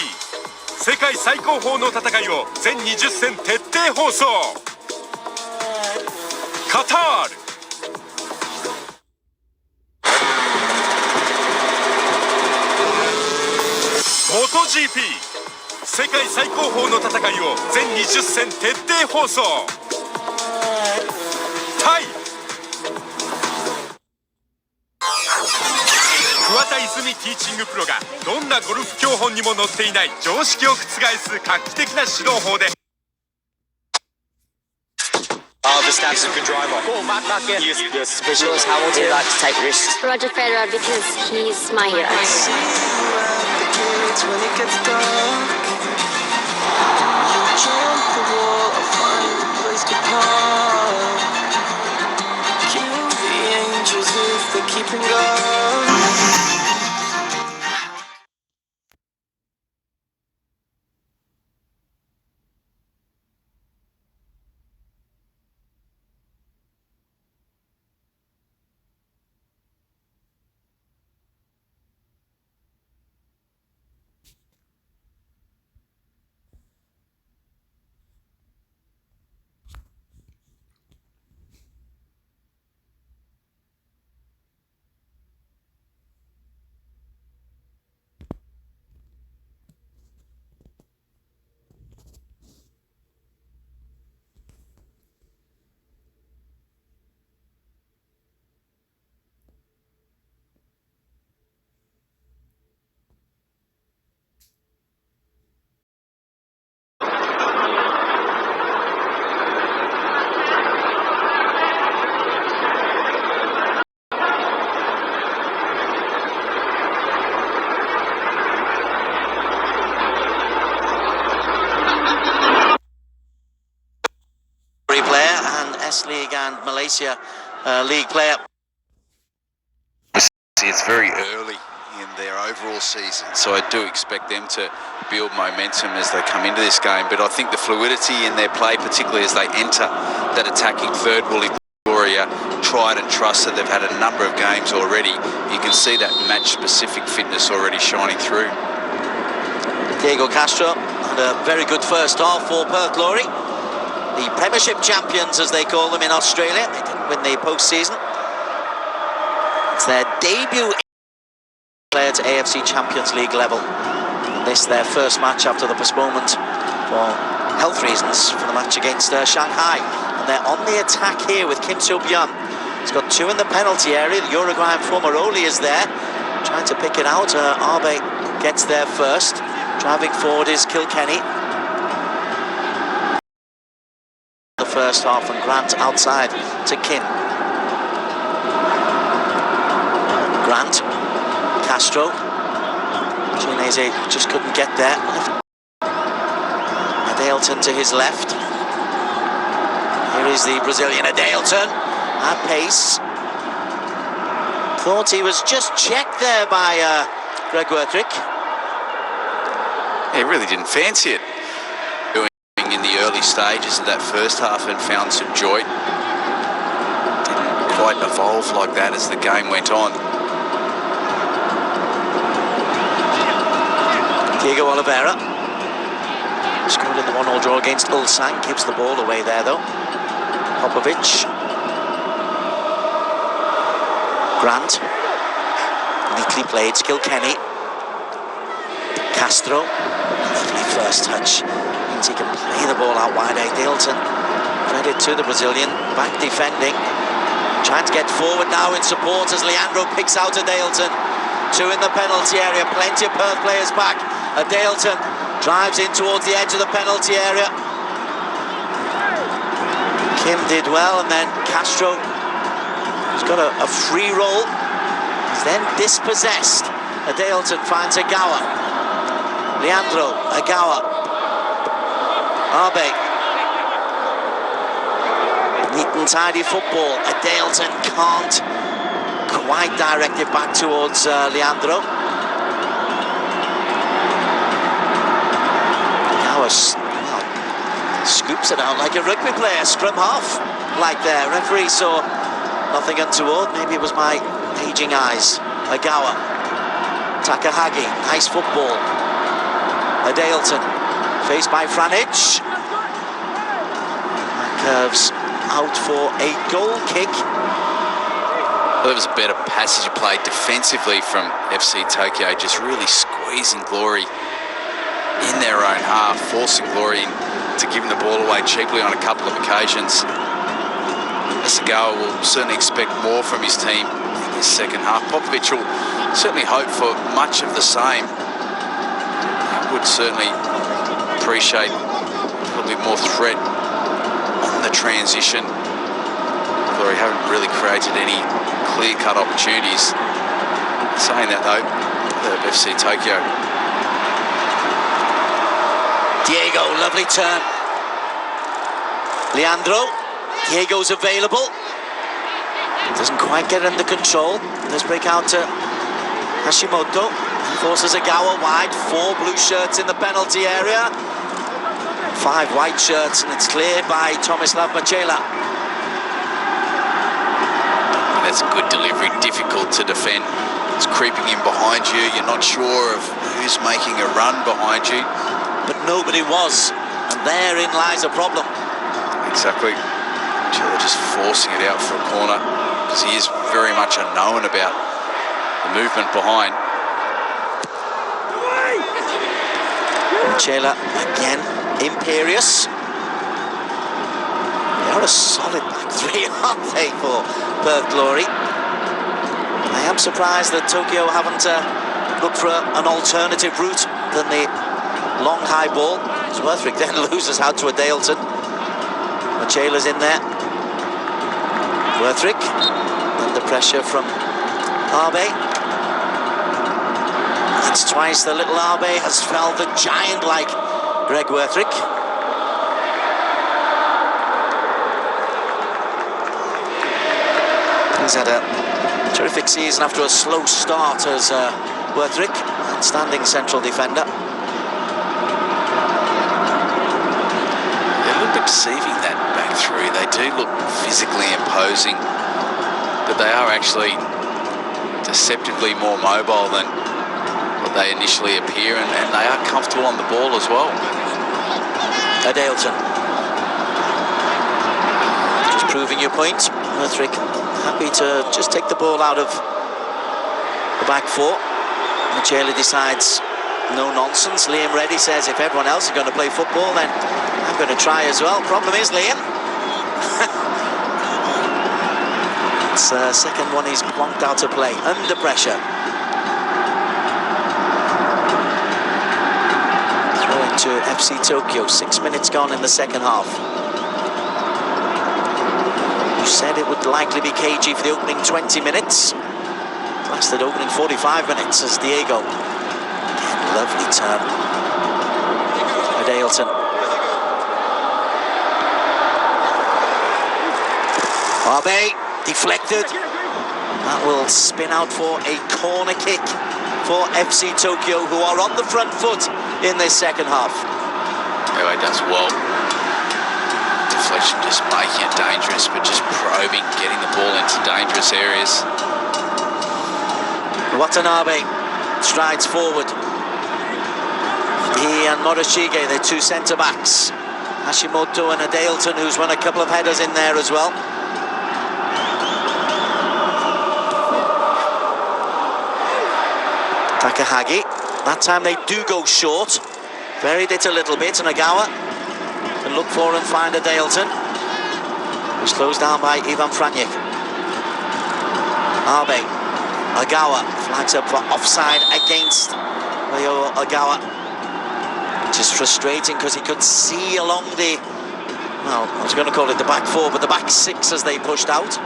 世界最高峰の戦いを全20戦徹底放送。カタールMotoGP 世界最高峰の戦いを全20戦徹底放送。タイ桑田泉ティーチングプロがどんなゴルフ教本にも載っていない常識を覆す画期的な指導法で。The stats of a good driver. Cool, Matt Yes, Lewis Hamilton. Like to take risks. Roger Federer because he's my hero. When it gets dark, you jump the wall, I'll find a place to park. Kill the angels if they're keeping guard. Player and S-League and Malaysia League player. It's very early in their overall season, so I do expect them to build momentum as they come into this game, but I think the fluidity in their play, particularly as they enter that attacking third wall in Victoria, tried and trusted. They've had a number of games already. You can see that match-specific fitness already shining through. Diego Castro had a very good first half for Perth Glory, the Premiership champions as they call them in Australia. They didn't win the post-season. It's their debut player to AFC Champions League level. This their first match after the postponement for health reasons for the match against Shanghai. And they're on the attack here with Kim Seo-byun. He's got two in the penalty area. The Uruguayan Formeroli is there, trying to pick it out. Arbe gets there first. Driving forward is Kilkenny. The first half, and Grant outside to Kim. Grant, Castro. Chinese just couldn't get there. Adeilton to his left. Here is the Brazilian Adeilton at pace. Thought he was just checked there by Greg Werthrick. He really didn't fancy it. Doing in the early stages of that first half and found some joy. Didn't quite evolve like that as the game went on. Diego Oliveira scored in the 1-1 draw against Ulsan. Gives the ball away there though. Popovic. Grant. Neatly played. Kilkenny. Castro. Lovely first touch. Means he can play the ball out wide. Dalton. Credit to the Brazilian. Back defending. Trying to get forward now in support as Leandro picks out Dalton. Two in the penalty area. Plenty of Perth players back. Dalton drives in towards the edge of the penalty area. Kim did well, and then Castro, who's got a free roll, is then dispossessed. Dalton finds Agawa. Leandro, Agawa. Arbe. Neat and tidy football. Dalton can't quite direct it back towards Leandro. Agawa scoops it out like a rugby player, scrum half like there. Referee saw nothing untoward. Maybe it was my aging eyes. Agawa. Takahagi, nice football. Dalton, faced by Franic. Curves out for a goal kick. Well, there was a better passage played defensively from FC Tokyo, just really squeezing Glory in their own half, forcing Glory to giving the ball away cheaply on a couple of occasions. Asagawa will certainly expect more from his team in this second half. Popovic will certainly hope for much of the same. Would certainly appreciate a little bit more threat on the transition. Glory haven't really created any clear-cut opportunities. Saying that though, the FC Tokyo. Diego, lovely turn. Leandro. Diego's available. Doesn't quite get under control. Let's break out to Hashimoto. Forces Agawa wide. 4 blue shirts in the penalty area. 5 white shirts, and it's cleared by Tomislav Machela. That's a good delivery, difficult to defend. It's creeping in behind you. You're not sure of who's making a run behind you. But nobody was, and therein lies a problem. Exactly. Machela just forcing it out for a corner because he is very much unknown about the movement behind. Machela again, imperious. They are a solid back three, aren't they, for Perth Glory? I am surprised that Tokyo haven't looked for an alternative route than the long high ball. Werthrick then loses out to Dalton. Machela's in there. Werthrick under pressure from Arbe. That's twice the little Arbe has felled the giant like Greg Werthrick. He's had a terrific season after a slow start as Werthrick, outstanding central defender. They look deceiving, that back three. They do look physically imposing, but they are actually deceptively more mobile than what they initially appear, and they are comfortable on the ball as well. Dalton. Just proving your point. Werthrick happy to just take the ball out of the back four. Machela decides no nonsense. Liam Reddy says if everyone else is going to play football, then I'm going to try as well. Problem is, Liam, it's the second one he's plonked out of play under pressure. To FC Tokyo, 6 minutes gone in the second half. You said it would likely be cagey for the opening 20 minutes. Lasted opening 45 minutes as Diego. Again, lovely turn. Dalton. Arbe deflected. That will spin out for a corner kick for FC Tokyo, who are on the front foot in this second half. Anyway, does well. Deflection just making it dangerous, but just probing, getting the ball into dangerous areas. Watanabe strides forward. He and Morishige, they're two centre-backs. Hashimoto and Adalton, who's won a couple of headers in there as well. Takahagi, that time they do go short. Varied it a little bit, and Agawa can look for and find Adalton, who's closed down by Ivan Franjek. Abe, Agawa flags up for offside against Ryo Agawa, which is frustrating because he could see along the, well, I was going to call it the back four, but the back six as they pushed out.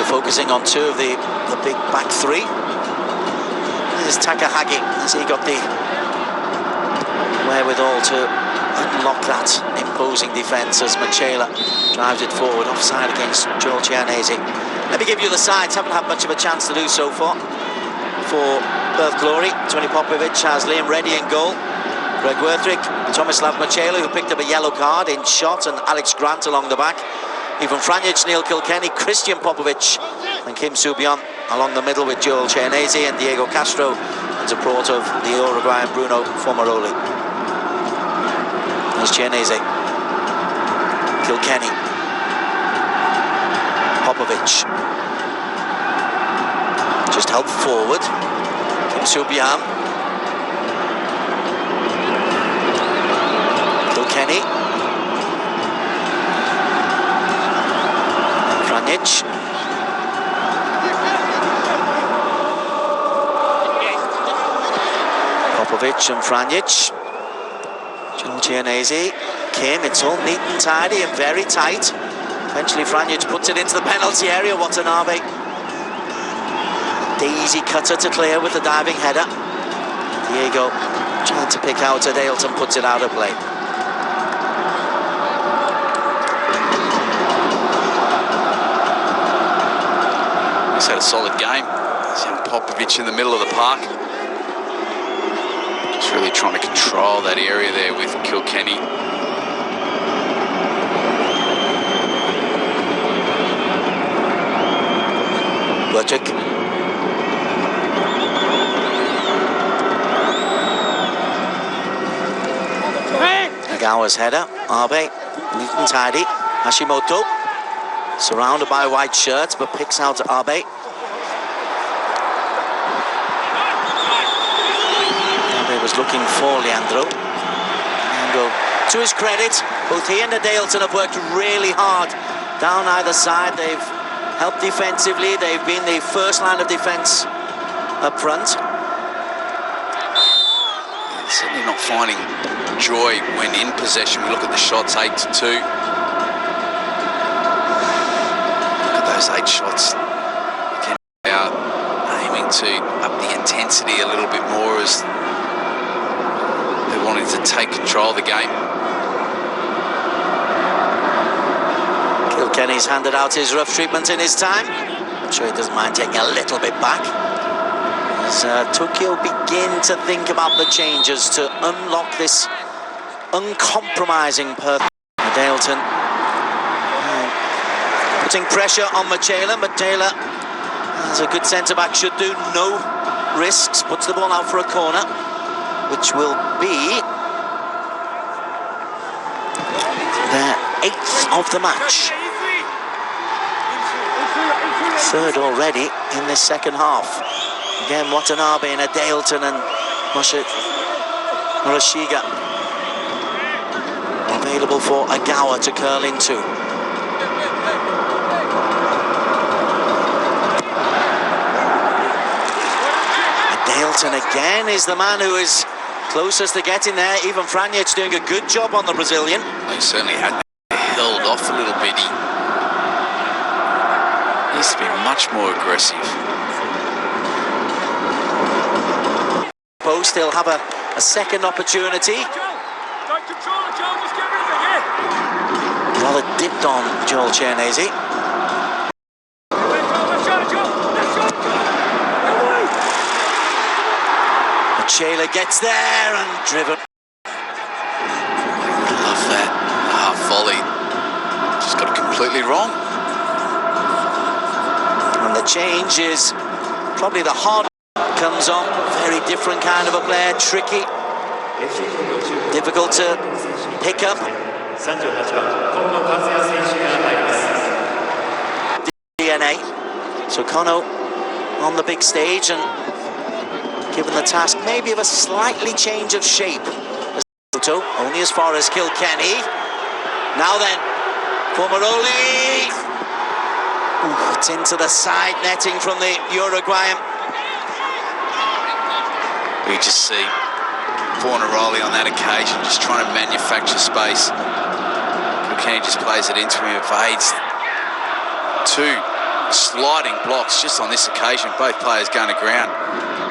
Focusing on two of the big back three. There's Takahagi, as he got the wherewithal to unlock that imposing defence as Machela drives it forward, offside against Joel Chianese. Let me give you the sides, haven't had much of a chance to do so far. For Perth Glory, Tony Popovic has Liam Reddy in goal, Greg Werthrick, Tomislav Machela, who picked up a yellow card in shot, and Alex Grant along the back. Ivan Franjic, Neil Kilkenny, Christian Popovic and Kim Subion along the middle with Joel Chianese and Diego Castro and support of the Uruguayan Bruno Formaroli. There's Chianese, Kilkenny, Popovic. Just help forward, Kim Subion, Kilkenny, Franjic. Popovic and Franjic. Joel Chianese, Kim, it's all neat and tidy and very tight. Eventually Franjic puts it into the penalty area. Watanabe. Daisy cutter to clear with the diving header. Diego trying to pick out Adalton, puts it out of play. He's had a solid game. There's young Popovic in the middle of the park. Just really trying to control that area there with Kilkenny. Trực. Agawa's header, Abe, neat and tidy. Hashimoto, surrounded by white shirts, but picks out Abe. Abe was looking for Leandro. Leandro, to his credit, both he and Adalton have worked really hard down either side. They've helped defensively. They've been the first line of defence up front. Certainly not finding joy when in possession. We look at the shots, 8-2. Look at those 8 shots. Again, they are aiming to up the intensity a little bit more as they're wanting to take control of the game. Kilkenny's handed out his rough treatment in his time. I'm sure he doesn't mind taking a little bit back. As Tokyo begin to think about the changes to unlock this uncompromising Perth. Adalton putting pressure on Machela. Machela, as a good centre-back should do, no risks, puts the ball out for a corner, which will be their 8th of the match. 3rd already in this second half. Again, Watanabe and Adalton and Morishige available for Agawa to curl into. Adalton again is the man who is closest to getting there. Even Franjic doing a good job on the Brazilian. He certainly had held off a little bit. He needs to be much more aggressive. Post, he'll have a second opportunity. Rather dipped on Joel Cianese. Shayla gets there and driven. Love that half volley. Just got it completely wrong. And the change is probably the hard comes on. Very different kind of a player, tricky, difficult to pick up. DNA. So Kono on the big stage and given the task maybe of a slightly change of shape. Only as far as Kilkenny. Now then, Formeroli. It's into the side netting from the Uruguayan. We just see Formeroli on that occasion just trying to manufacture space. Kilkenny just plays it into him, evades two sliding blocks just on this occasion. Both players going to ground.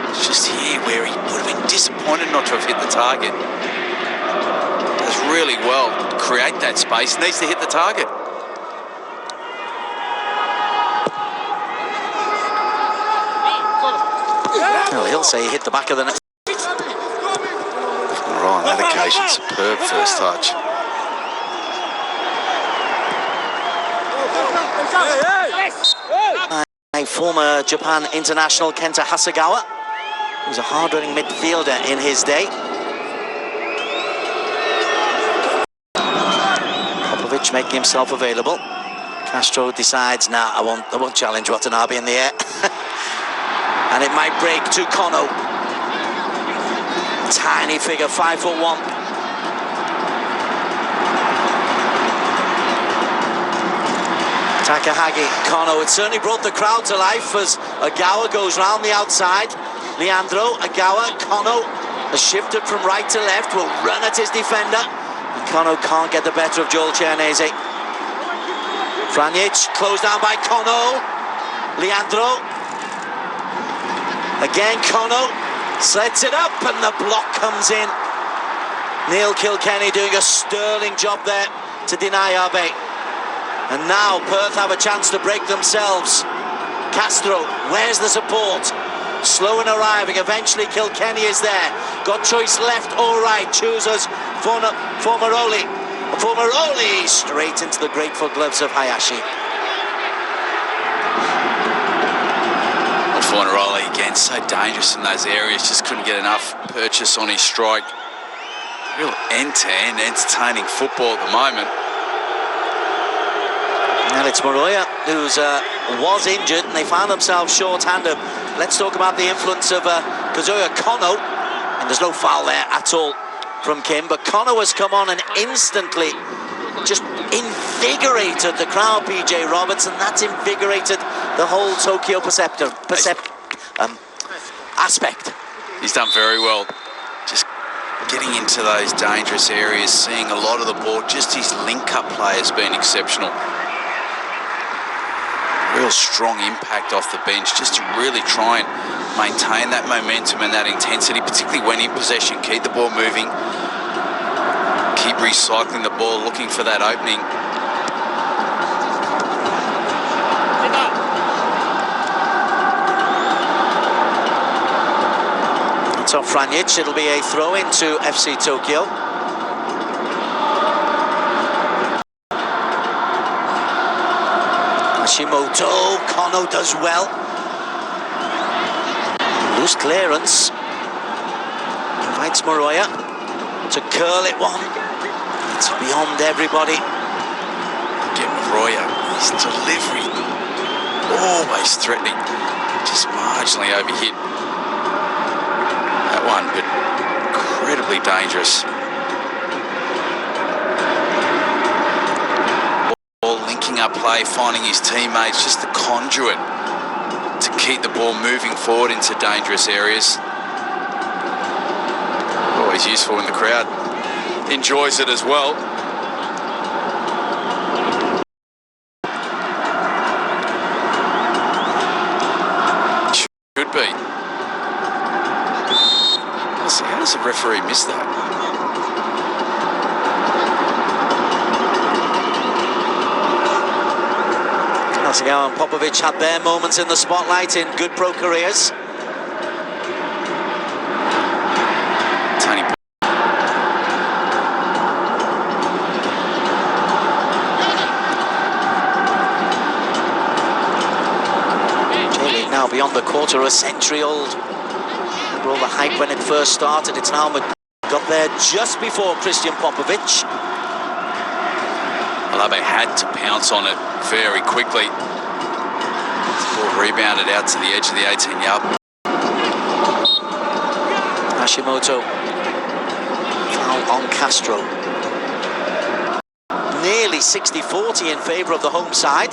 It's just here where he would have been disappointed not to have hit the target. Does really well to create that space. Needs to hit the target. Well, he'll say he hit the back of the net. Right, on that occasion, superb first touch. A former Japan international, Kenta Hasegawa, who's a hard-running midfielder in his day. Popovic making himself available. Castro decides, nah, I won't challenge Watanabe in the air. And it might break to Kono. Tiny figure, 5'1". Takahagi, Kono, it certainly brought the crowd to life as Agawa goes round the outside. Leandro, Agawa, Kono has shifted from right to left, will run at his defender. And Kono can't get the better of Joel Cianese. Franjic, closed down by Kono. Leandro. Again, Kono sets it up and the block comes in. Neil Kilkenny doing a sterling job there to deny Abe. And now Perth have a chance to break themselves. Castro, where's the support? Slow in arriving, eventually Kilkenny is there. Got choice left or right, chooses Formeroli. Formeroli straight into the grateful gloves of Hayashi. Formeroli again, so dangerous in those areas, just couldn't get enough purchase on his strike. Real end-to-end entertaining football at the moment. And it's Moroya who's was injured and they found themselves short-handed. Let's talk about the influence of Kazuya Kono. And there's no foul there at all from Kim, but Kono has come on and instantly just invigorated the crowd, PJ Roberts, and that's invigorated the whole Tokyo aspect. He's done very well, just getting into those dangerous areas, seeing a lot of the ball, just his link-up play has been exceptional. Real strong impact off the bench, just to really try and maintain that momentum and that intensity, particularly when in possession. Keep the ball moving, keep recycling the ball, looking for that opening. It's off Franjic, it'll be a throw into FC Tokyo. Hashimoto, Kono does well. Loose clearance. Invites Moroya to curl it one. It's beyond everybody. Get Moroya, his delivery, always threatening. Just marginally overhit that one, but incredibly dangerous. Linking up play, finding his teammates, just the conduit to keep the ball moving forward into dangerous areas. Oh, always useful when the crowd enjoys it as well. Could be. How does the referee miss that? Seoul and Popovic had their moments in the spotlight in good pro careers. Tony. J-League now beyond the quarter, a century old. Remember all the hype when it first started. It's now got there just before Christian Popovic. Alabe had to pounce on it very quickly. Ball rebounded out to the edge of the 18-yard. Hashimoto foul on Castro. Nearly 60-40 in favour of the home side.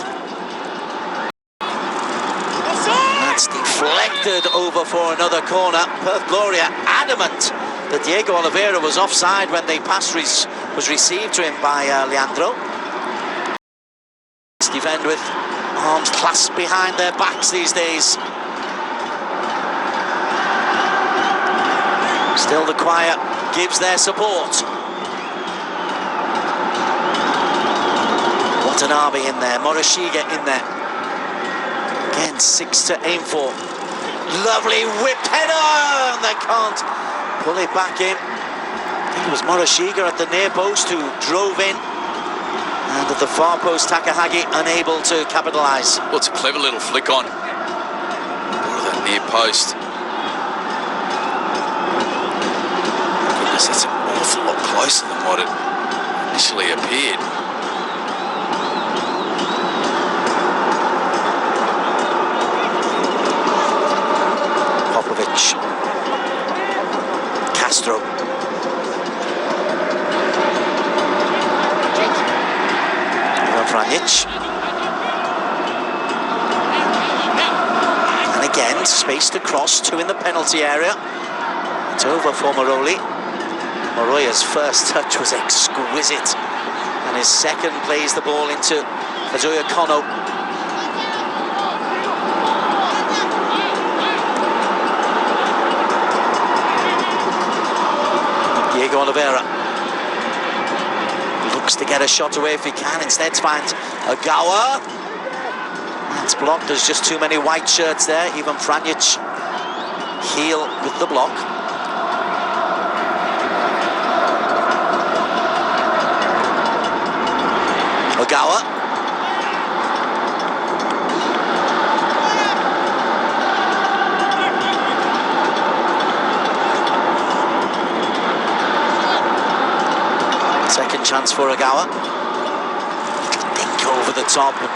That's deflected over for another corner. Perth Gloria adamant that Diego Oliveira was offside when the pass was received to him by Leandro. Defend with arms clasped behind their backs these days. Still the choir gives their support. Watanabe in there, Morishige in there. Again, 6 to aim for. Lovely whip header, and they can't pull it back in. I think it was Morishige at the near post who drove in. And at the far post, Takahagi unable to capitalise. Well, it's a clever little flick on. That near post. Goodness, that's an awful lot closer than what it initially appeared. Popovic. Castro. Franic. And again, space to cross, 2 in the penalty area. It's over for Moroli. Moroya's first touch was exquisite, and his second plays the ball into Kazuya Kono. Diego Oliveira looks to get a shot away if he can, instead finds Ogawa. That's blocked, there's just too many white shirts there. Even Franic heel with the block. Ogawa. Second chance for Ogawa. Dink over the top and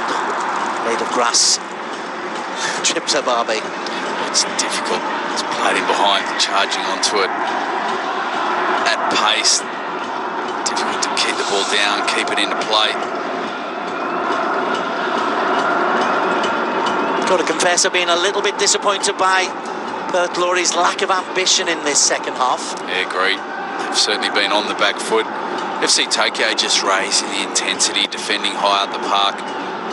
made of grass. Trips Ababe. It's difficult. It's played in behind, charging onto it at pace. Difficult to keep the ball down, keep it into play. Got to confess, I've been a little bit disappointed by Perth Glory's lack of ambition in this second half. Yeah, agreed. They've certainly been on the back foot. FC Tokyo just raising the intensity, defending high up the park,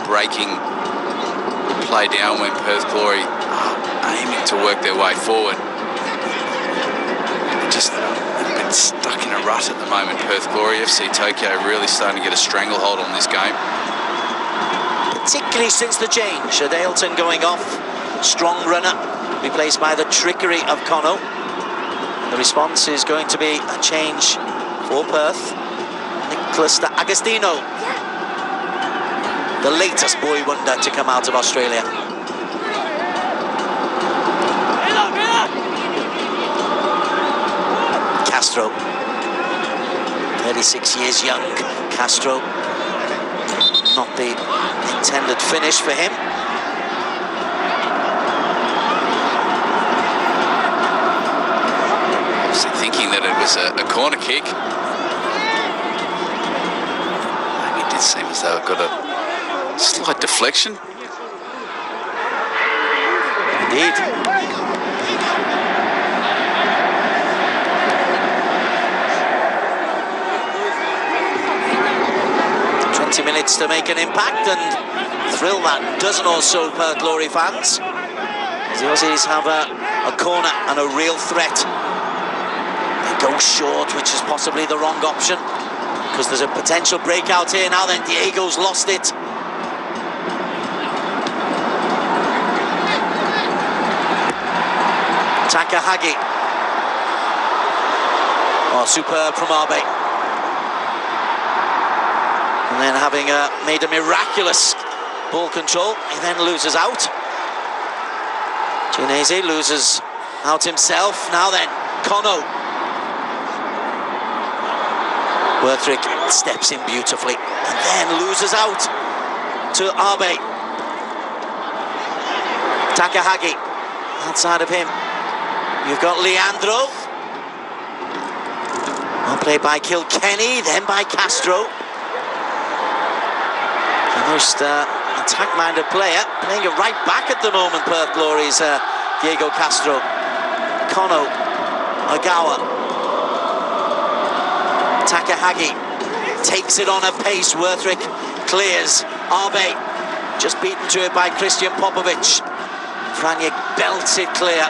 breaking the play down when Perth Glory are aiming to work their way forward. They're just a bit stuck in a rut at the moment, Perth Glory. FC Tokyo really starting to get a stranglehold on this game. Particularly since the change, Adelton going off, strong runner, replaced by the trickery of Kono. And the response is going to be a change for Perth. Nicholas Agostino, the latest boy wonder to come out of Australia. Castro, 36 years young. Castro, not the intended finish for him. Thinking that it was a corner kick. Maybe it did seem as though it got a slight deflection. Indeed. 20 minutes to make an impact and thrill that dozen or so Perth Glory fans. The Aussies have a corner and a real threat. They go short, which is possibly the wrong option, because there's a potential breakout here. Now then, Diego's lost it. Takahagi. Oh, superb from Abe. And then having made a miraculous ball control, he then loses out. Chinese loses out himself. Now then, Kono. Worthrick steps in beautifully and then loses out to Abe. Takahagi, outside of him, you've got Leandro. Well played by Kilkenny, then by Castro. The most attack-minded player, playing it right back at the moment, Perth Glory's Diego Castro. Kono, Ogawa. Takahagi takes it on a pace. Worthrick clears. Abe just beaten to it by Christian Popovic. Franjek belts it clear.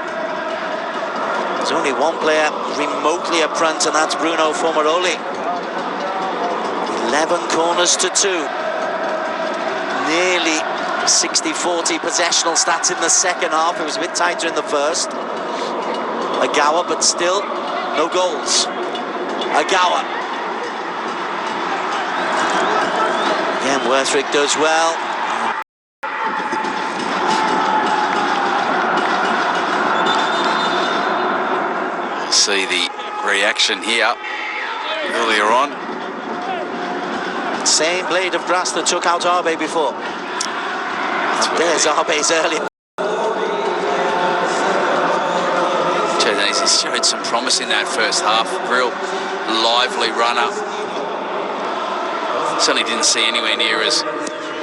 There's only one player remotely up front, and that's Bruno Formaroli. 11 corners to 2. Nearly 60-40 possessional stats in the second half. It was a bit tighter in the first. Ogawa, but still no goals. Ogawa. Again, Worthrick does well. See the reaction here earlier on. Same blade of grass that took out Abe before. And there's Abe's early. He's showed some promise in that first half. Real lively runner. Certainly didn't see anywhere near as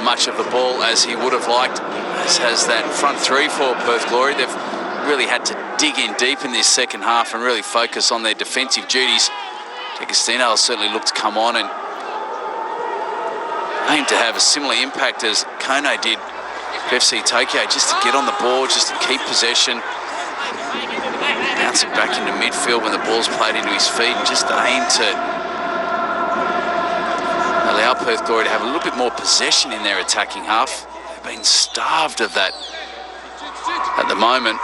much of the ball as he would have liked. As has that front three for Perth Glory. They've really had to dig in deep in this second half and really focus on their defensive duties. D'Agostino will certainly look to come on and aim to have a similar impact as Kone did for FC Tokyo, just to get on the ball, just to keep possession, bounce it back into midfield when the ball's played into his feet, and just aim to allow Perth Glory to have a little bit more possession in their attacking half. They've been starved of that at the moment.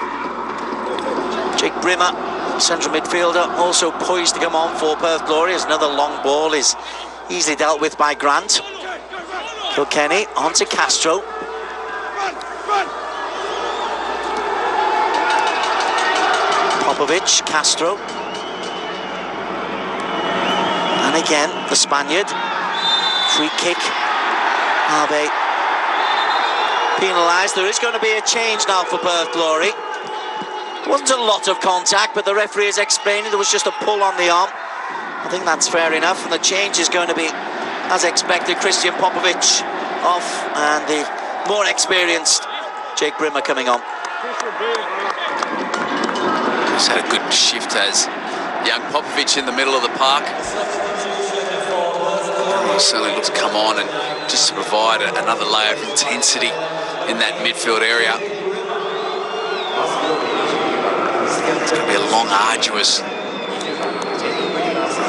Jake Brimmer, central midfielder, also poised to come on for Perth Glory as another long ball is easily dealt with by Grant. Kilkenny on to Castro. Popovic, Castro. And again, the Spaniard. Free kick. Abe penalised. There is going to be a change now for Perth Glory. There wasn't a lot of contact, but the referee is explaining there was just a pull on the arm. I think that's fair enough, and the change is going to be, as expected, Christian Popovic off, and the more experienced Jake Brimmer coming on. He's had a good shift as young Popovic in the middle of the park. He certainly looks to come on and just to provide another layer of intensity in that midfield area. It's going to be a long, arduous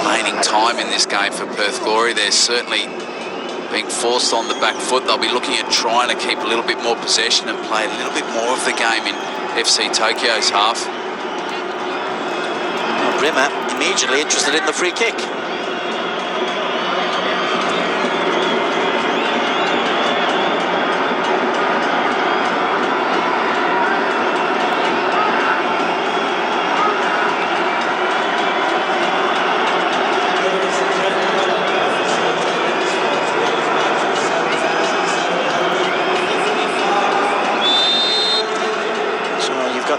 remaining time in this game for Perth Glory. They're certainly being forced on the back foot. They'll be looking at trying to keep a little bit more possession and play a little bit more of the game in FC Tokyo's half. Brimmer immediately interested in the free kick.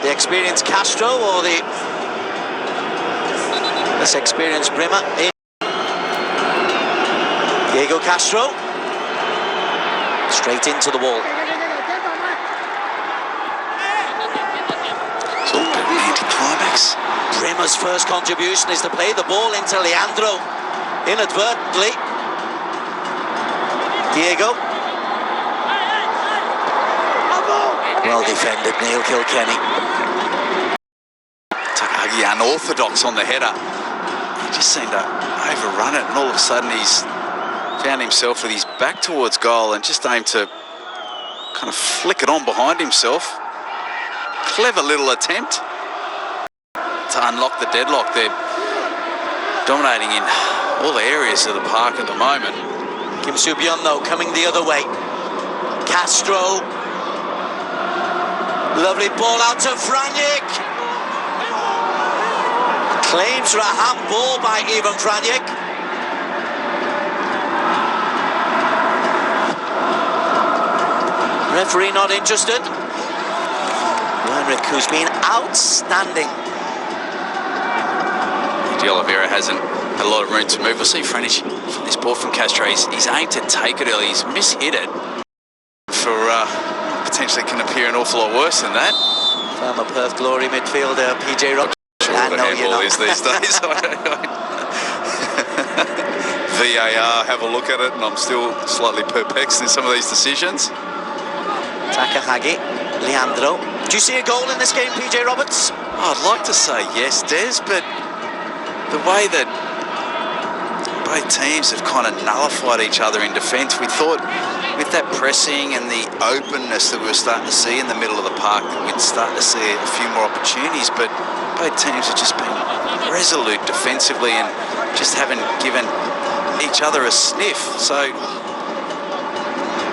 The experienced Castro or the less experienced Brimmer in. Diego Castro straight into the wall. It's all been an anti-climax. Brimmer's first contribution is to play the ball into Leandro inadvertently. Diego. Well defended, Neil Kilkenny. Takagi unorthodox on the header. He just seemed to overrun it, and all of a sudden he's found himself with his back towards goal and just aimed to kind of flick it on behind himself. Clever little attempt to unlock the deadlock. They're dominating in all the areas of the park at the moment. Kim Soo-byun though coming the other way. Castro. Lovely ball out to Franjic. Claims for a handball by Ivan Franjic. Referee not interested. Henrik, who's been outstanding. De Oliveira hasn't had a lot of room to move. We'll see Franjic from this ball from Castro. He's aimed to take it early. He's mishit it. For potentially can appear an awful lot worse than that. Former Perth Glory midfielder PJ Rock. I know you know. Is these days. VAR, have a look at it, and I'm still slightly perplexed in some of these decisions. Takahagi, Leandro. Do you see a goal in this game, PJ Roberts? Oh, I'd like to say yes, Des, but the way that both teams have kind of nullified each other in defence, we thought with that pressing and the openness that we were starting to see in the middle of the park, that we'd start to see a few more opportunities, but both teams have just been resolute defensively and just haven't given each other a sniff. So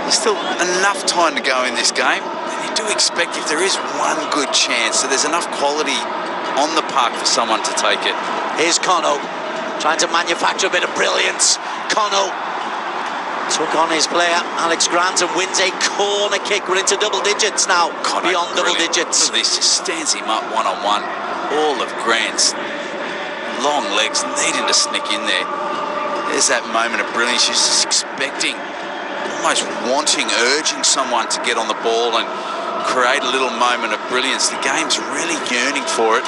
there's still enough time to go in this game, and you do expect if there is one good chance that there's enough quality on the park for someone to take it. Here's Kono, trying to manufacture a bit of brilliance. Kono took on his player, Alex Grant, and wins a corner kick. We're into double digits now, beyond double digits. This just stands him up one-on-one. All of Grant's long legs needing to sneak in there. There's that moment of brilliance. She's just expecting, almost wanting, urging someone to get on the ball and create a little moment of brilliance. The game's really yearning for it.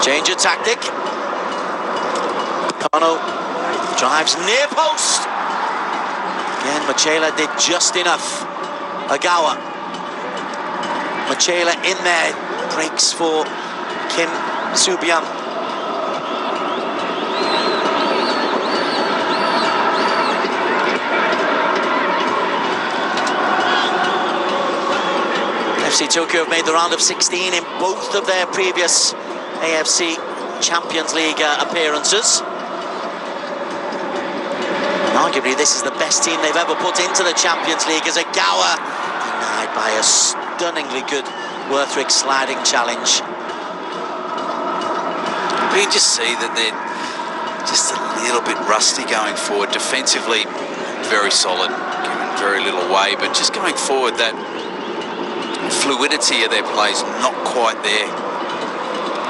Change of tactic. Kono drives near post. Again, Machela did just enough. Agawa. Machela in there. Breaks for Kim Soo-byun. FC Tokyo have made the round of 16 in both of their previous AFC Champions League appearances. And arguably this is the best team they've ever put into the Champions League, as Agawa denied by a stunningly good Worthrick sliding challenge. We can just see that they're just a little bit rusty going forward. Defensively, very solid, giving very little away, but just going forward, that fluidity of their plays not quite there.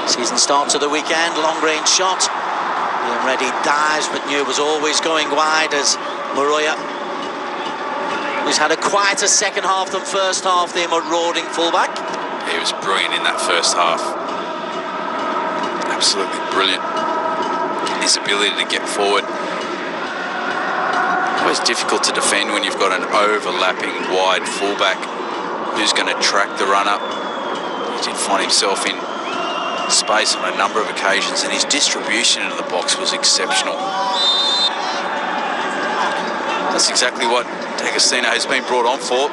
Season start to the weekend, long range shot. Liam Reddy dives, but knew it was always going wide as Moroya, who's had a quieter second half than first half, the marauding fullback. He was brilliant in that first half. Absolutely brilliant. His ability to get forward. Always difficult to defend when you've got an overlapping wide fullback who's going to track the run-up. He did find himself in space on a number of occasions, and his distribution into the box was exceptional. That's exactly what D'Agostino has been brought on for.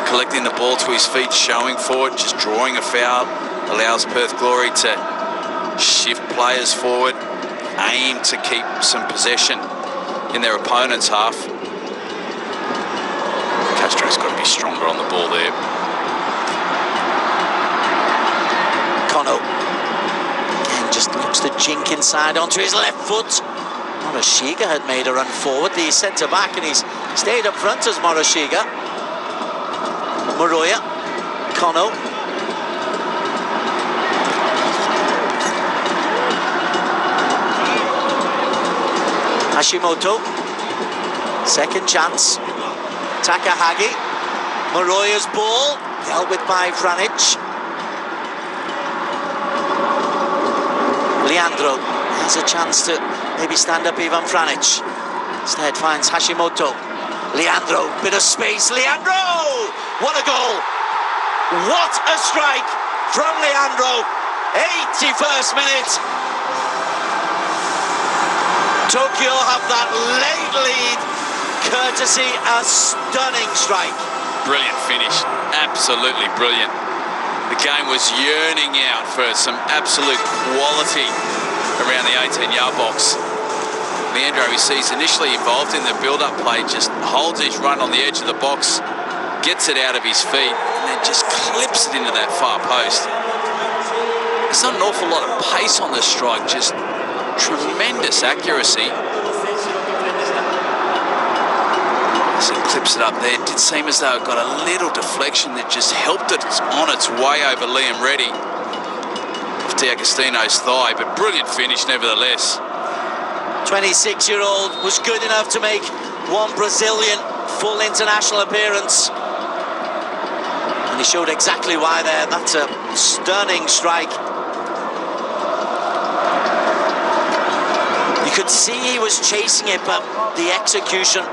Collecting the ball to his feet, showing for it, just drawing a foul, allows Perth Glory to shift players forward, aim to keep some possession in their opponent's half. Castro's got to be stronger on the ball there. Kono again just looks to jink inside onto his left foot. Moroshiga had made a run forward, the centre back, and he's stayed up front as Moroshiga. Moroya, Kono. Hashimoto, second chance. Takahagi, Moroya's ball, dealt with by Franjic. Leandro has a chance to maybe stand up Ivan Franic. Instead finds Hashimoto. Leandro, bit of space. Leandro! What a goal! What a strike from Leandro. 81st minute. Tokyo have that late lead, courtesy a stunning strike. Brilliant finish, absolutely brilliant. The game was yearning out for some absolute quality around the 18-yard box. Leandro, we see, is initially involved in the build-up play, just holds his run on the edge of the box, gets it out of his feet, and then just clips it into that far post. There's not an awful lot of pace on the strike, just tremendous accuracy. As it clips it up there, it did seem as though it got a little deflection that just helped it on its way over Liam Reddy off D'Agostino's thigh, but brilliant finish nevertheless. 26-year-old was good enough to make one Brazilian full international appearance. And he showed exactly why there. That's a stunning strike. You could see he was chasing it, but the execution,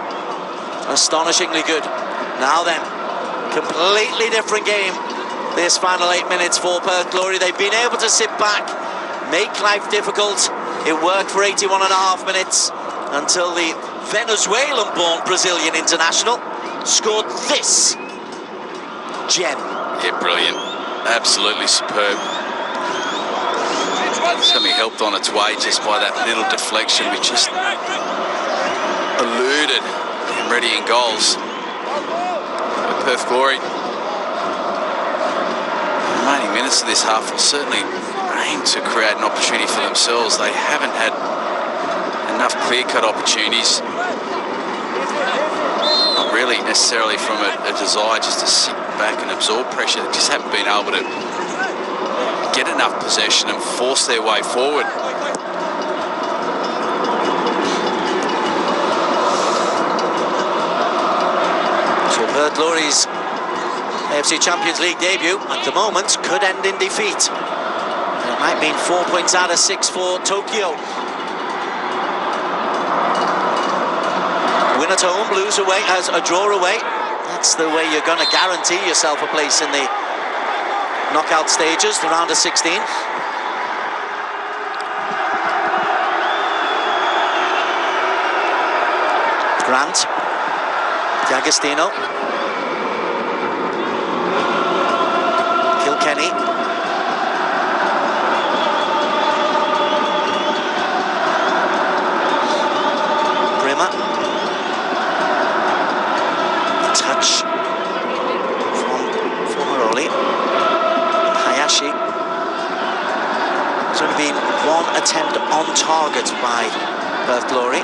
astonishingly good. Now then, completely different game. This final 8 minutes for Perth Glory. They've been able to sit back, make life difficult. It worked for 81.5 minutes until the Venezuelan-born Brazilian international scored this gem. Yeah, brilliant. Absolutely superb. Certainly helped on its way just by that little deflection, which just eluded him ready in goals. But Perth Glory, the remaining minutes of this half will certainly aim to create an opportunity for themselves. They haven't had enough clear-cut opportunities. Not really necessarily from a desire just to sit back and absorb pressure. They just haven't been able to get enough possession and force their way forward. So Perth Glory's AFC Champions League debut at the moment could end in defeat. It might mean 4 points out of 6 for Tokyo. Win at home, lose away, as a draw away. That's the way you're going to guarantee yourself a place in the knockout stages, the round of 16. Grant, D'Agostino, Kilkenny, Brimmer, touch from Fumaroli. Hayashi. There's only been one attempt on target by Perth Glory.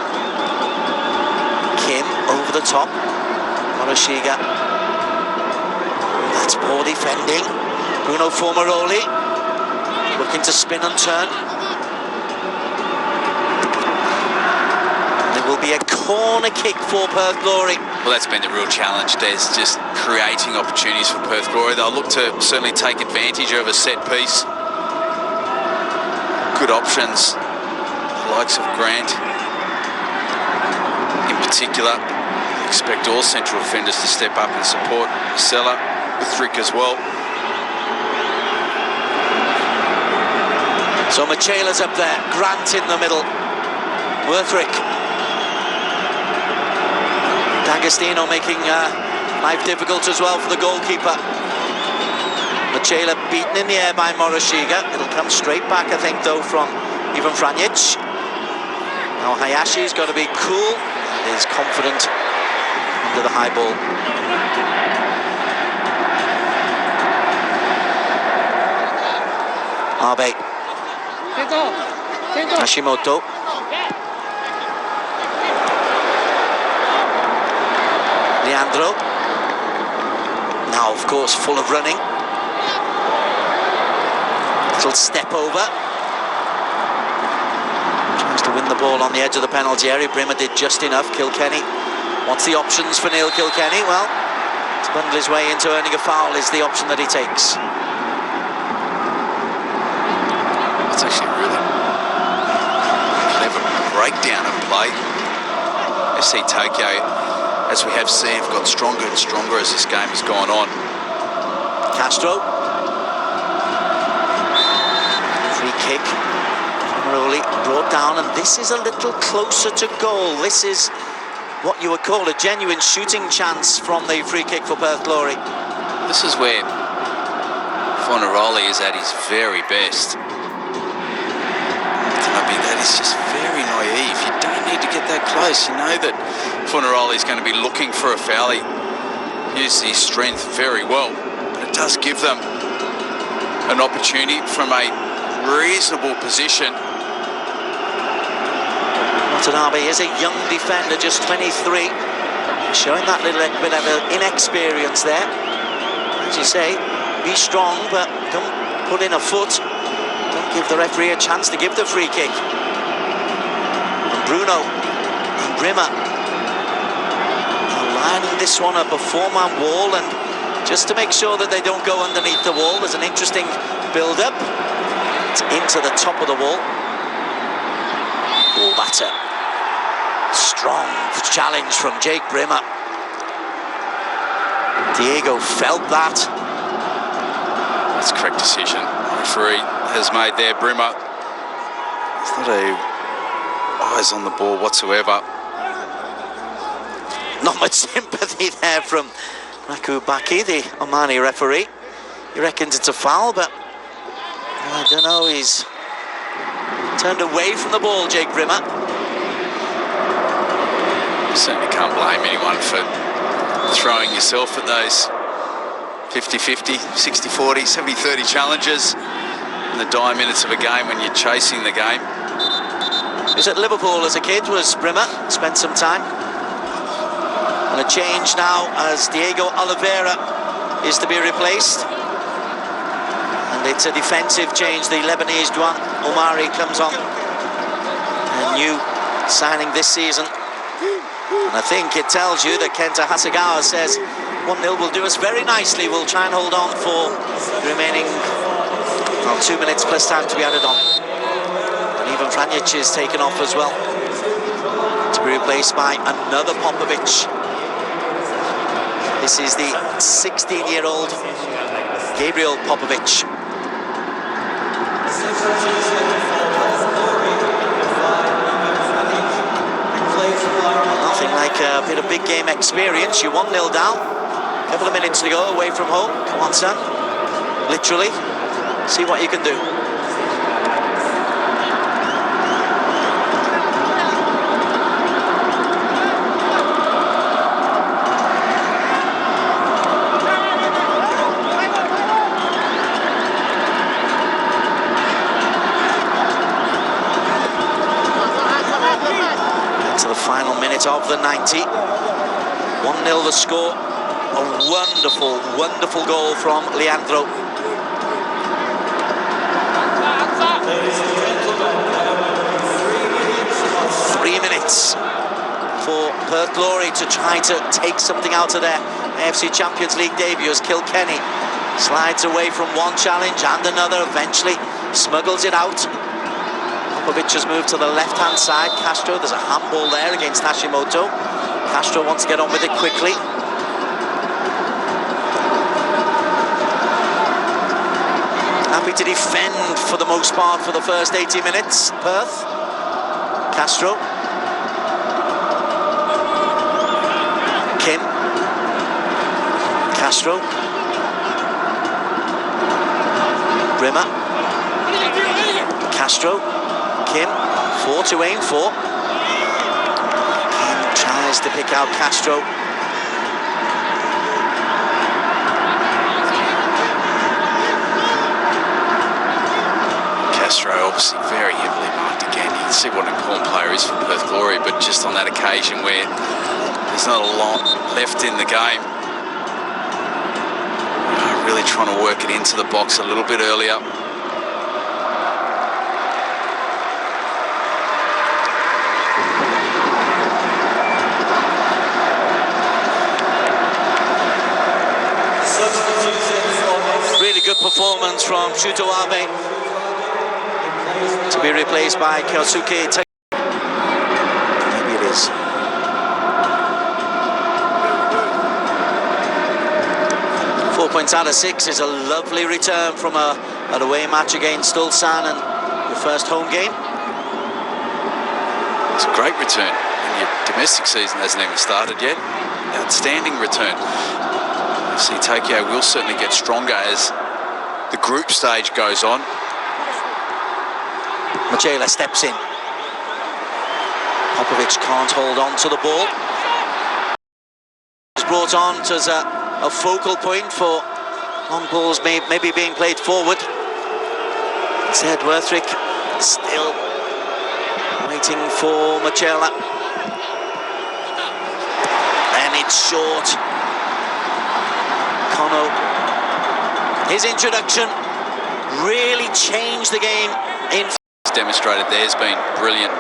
Kim over the top. Moroshiga. That's poor defending. Bruno Fumaroli looking to spin and turn. There will be a corner kick for Perth Glory. Well, that's been the real challenge. There's just creating opportunities for Perth Glory. They'll look to certainly take advantage of a set piece. Good options, the likes of Grant. In particular, expect all central defenders to step up and support Sella with Rick as well. So Michela's up there, Grant in the middle, Worthrick. D'Agostino making life difficult as well for the goalkeeper. Michela beaten in the air by Moroshiga. It'll come straight back, I think, though, from Ivan Franic. Now Hayashi's got to be cool. Is confident under the high ball. Abe. Hashimoto. Leandro. Now, of course, full of running. Little step over. Tries to win the ball on the edge of the penalty area. Brimmer did just enough. Kilkenny wants the options for Neil Kilkenny. Well, to bundle his way into earning a foul is the option that he takes. It's actually really breakdown of play. FC Tokyo, as we have seen, have got stronger and stronger as this game has gone on. Castro. Free kick. Rolly brought down, and this is a little closer to goal. This is what you would call a genuine shooting chance from the free kick for Perth Glory. This is where Fornaroli is at his very best. That is just very naive. You don't need to get that close. You know that Fornaroli is going to be looking for a foul. He used his strength very well, but it does give them an opportunity from a reasonable position. Watanabe is a young defender, just 23, showing that little bit of inexperience there. As you say, be strong, but don't put in a foot. Don't give the referee a chance to give the free kick. And Bruno and Brimmer lining this one up, a four-man wall, and just to make sure that they don't go underneath the wall, there's an interesting build-up. It's into the top of the wall. Oh, that's a strong challenge from Jake Brimmer. Diego felt that. That's a correct decision. Referee has made there. Brimmer, he's not eyes on the ball whatsoever. Not much sympathy there from Raku Baki, the Omani referee. He reckons it's a foul, but I don't know, he's turned away from the ball, Jake Brimmer. You certainly can't blame anyone for throwing yourself at those 50-50, 60-40, 70-30 challenges in the dying minutes of a game when you're chasing the game. He was at Liverpool as a kid, was Brimmer, spent some time. And a change now as Diego Oliveira is to be replaced. And it's a defensive change. The Lebanese Duan Omari comes on. A new signing this season. And I think it tells you that Kenta Hasegawa says 1-0 will do us very nicely. We'll try and hold on for the remaining 2 minutes plus time to be added on. And even Franjic is taken off as well, to be replaced by another Popovic. This is the 16-year-old Gabriel Popovic. Nothing like a bit of big game experience. You're 1-0 down. A couple of minutes to go away from home. Come on, son. Literally. See what you can do. To the final minute of the 90. 1-0 the score. A wonderful, wonderful goal from Leandro. Minutes for Perth Glory to try to take something out of their AFC Champions League debut as Kilkenny slides away from one challenge and another, eventually smuggles it out. Popovic has moved to the left-hand side. Castro, there's a handball there against Hashimoto. Castro wants to get on with it quickly. Happy to defend for the most part for the first 80 minutes, Perth. Castro. Kim. Castro. Brimmer. Castro. Kim. 4 to aim for. Kim tries to pick out Castro. Castro obviously very heavily marked again. You can see what an important player is for Perth Glory, but just on that occasion where there's not a lot left in the game, really trying to work it into the box a little bit earlier. Really good performance from Shuto Abe, to be replaced by Kyosuke. points out of 6 is a lovely return from an away match against Ulsan and your first home game. It's a great return, and your domestic season hasn't even started yet. Outstanding return. FC Tokyo will certainly get stronger as the group stage goes on. Machela steps in. Popovic can't hold on to the ball. He's brought on as a focal point for long balls maybe being played forward. Instead, Werthrick still waiting for Machela. And it's short. Kono, his introduction really changed the game in. Demonstrated there's been brilliant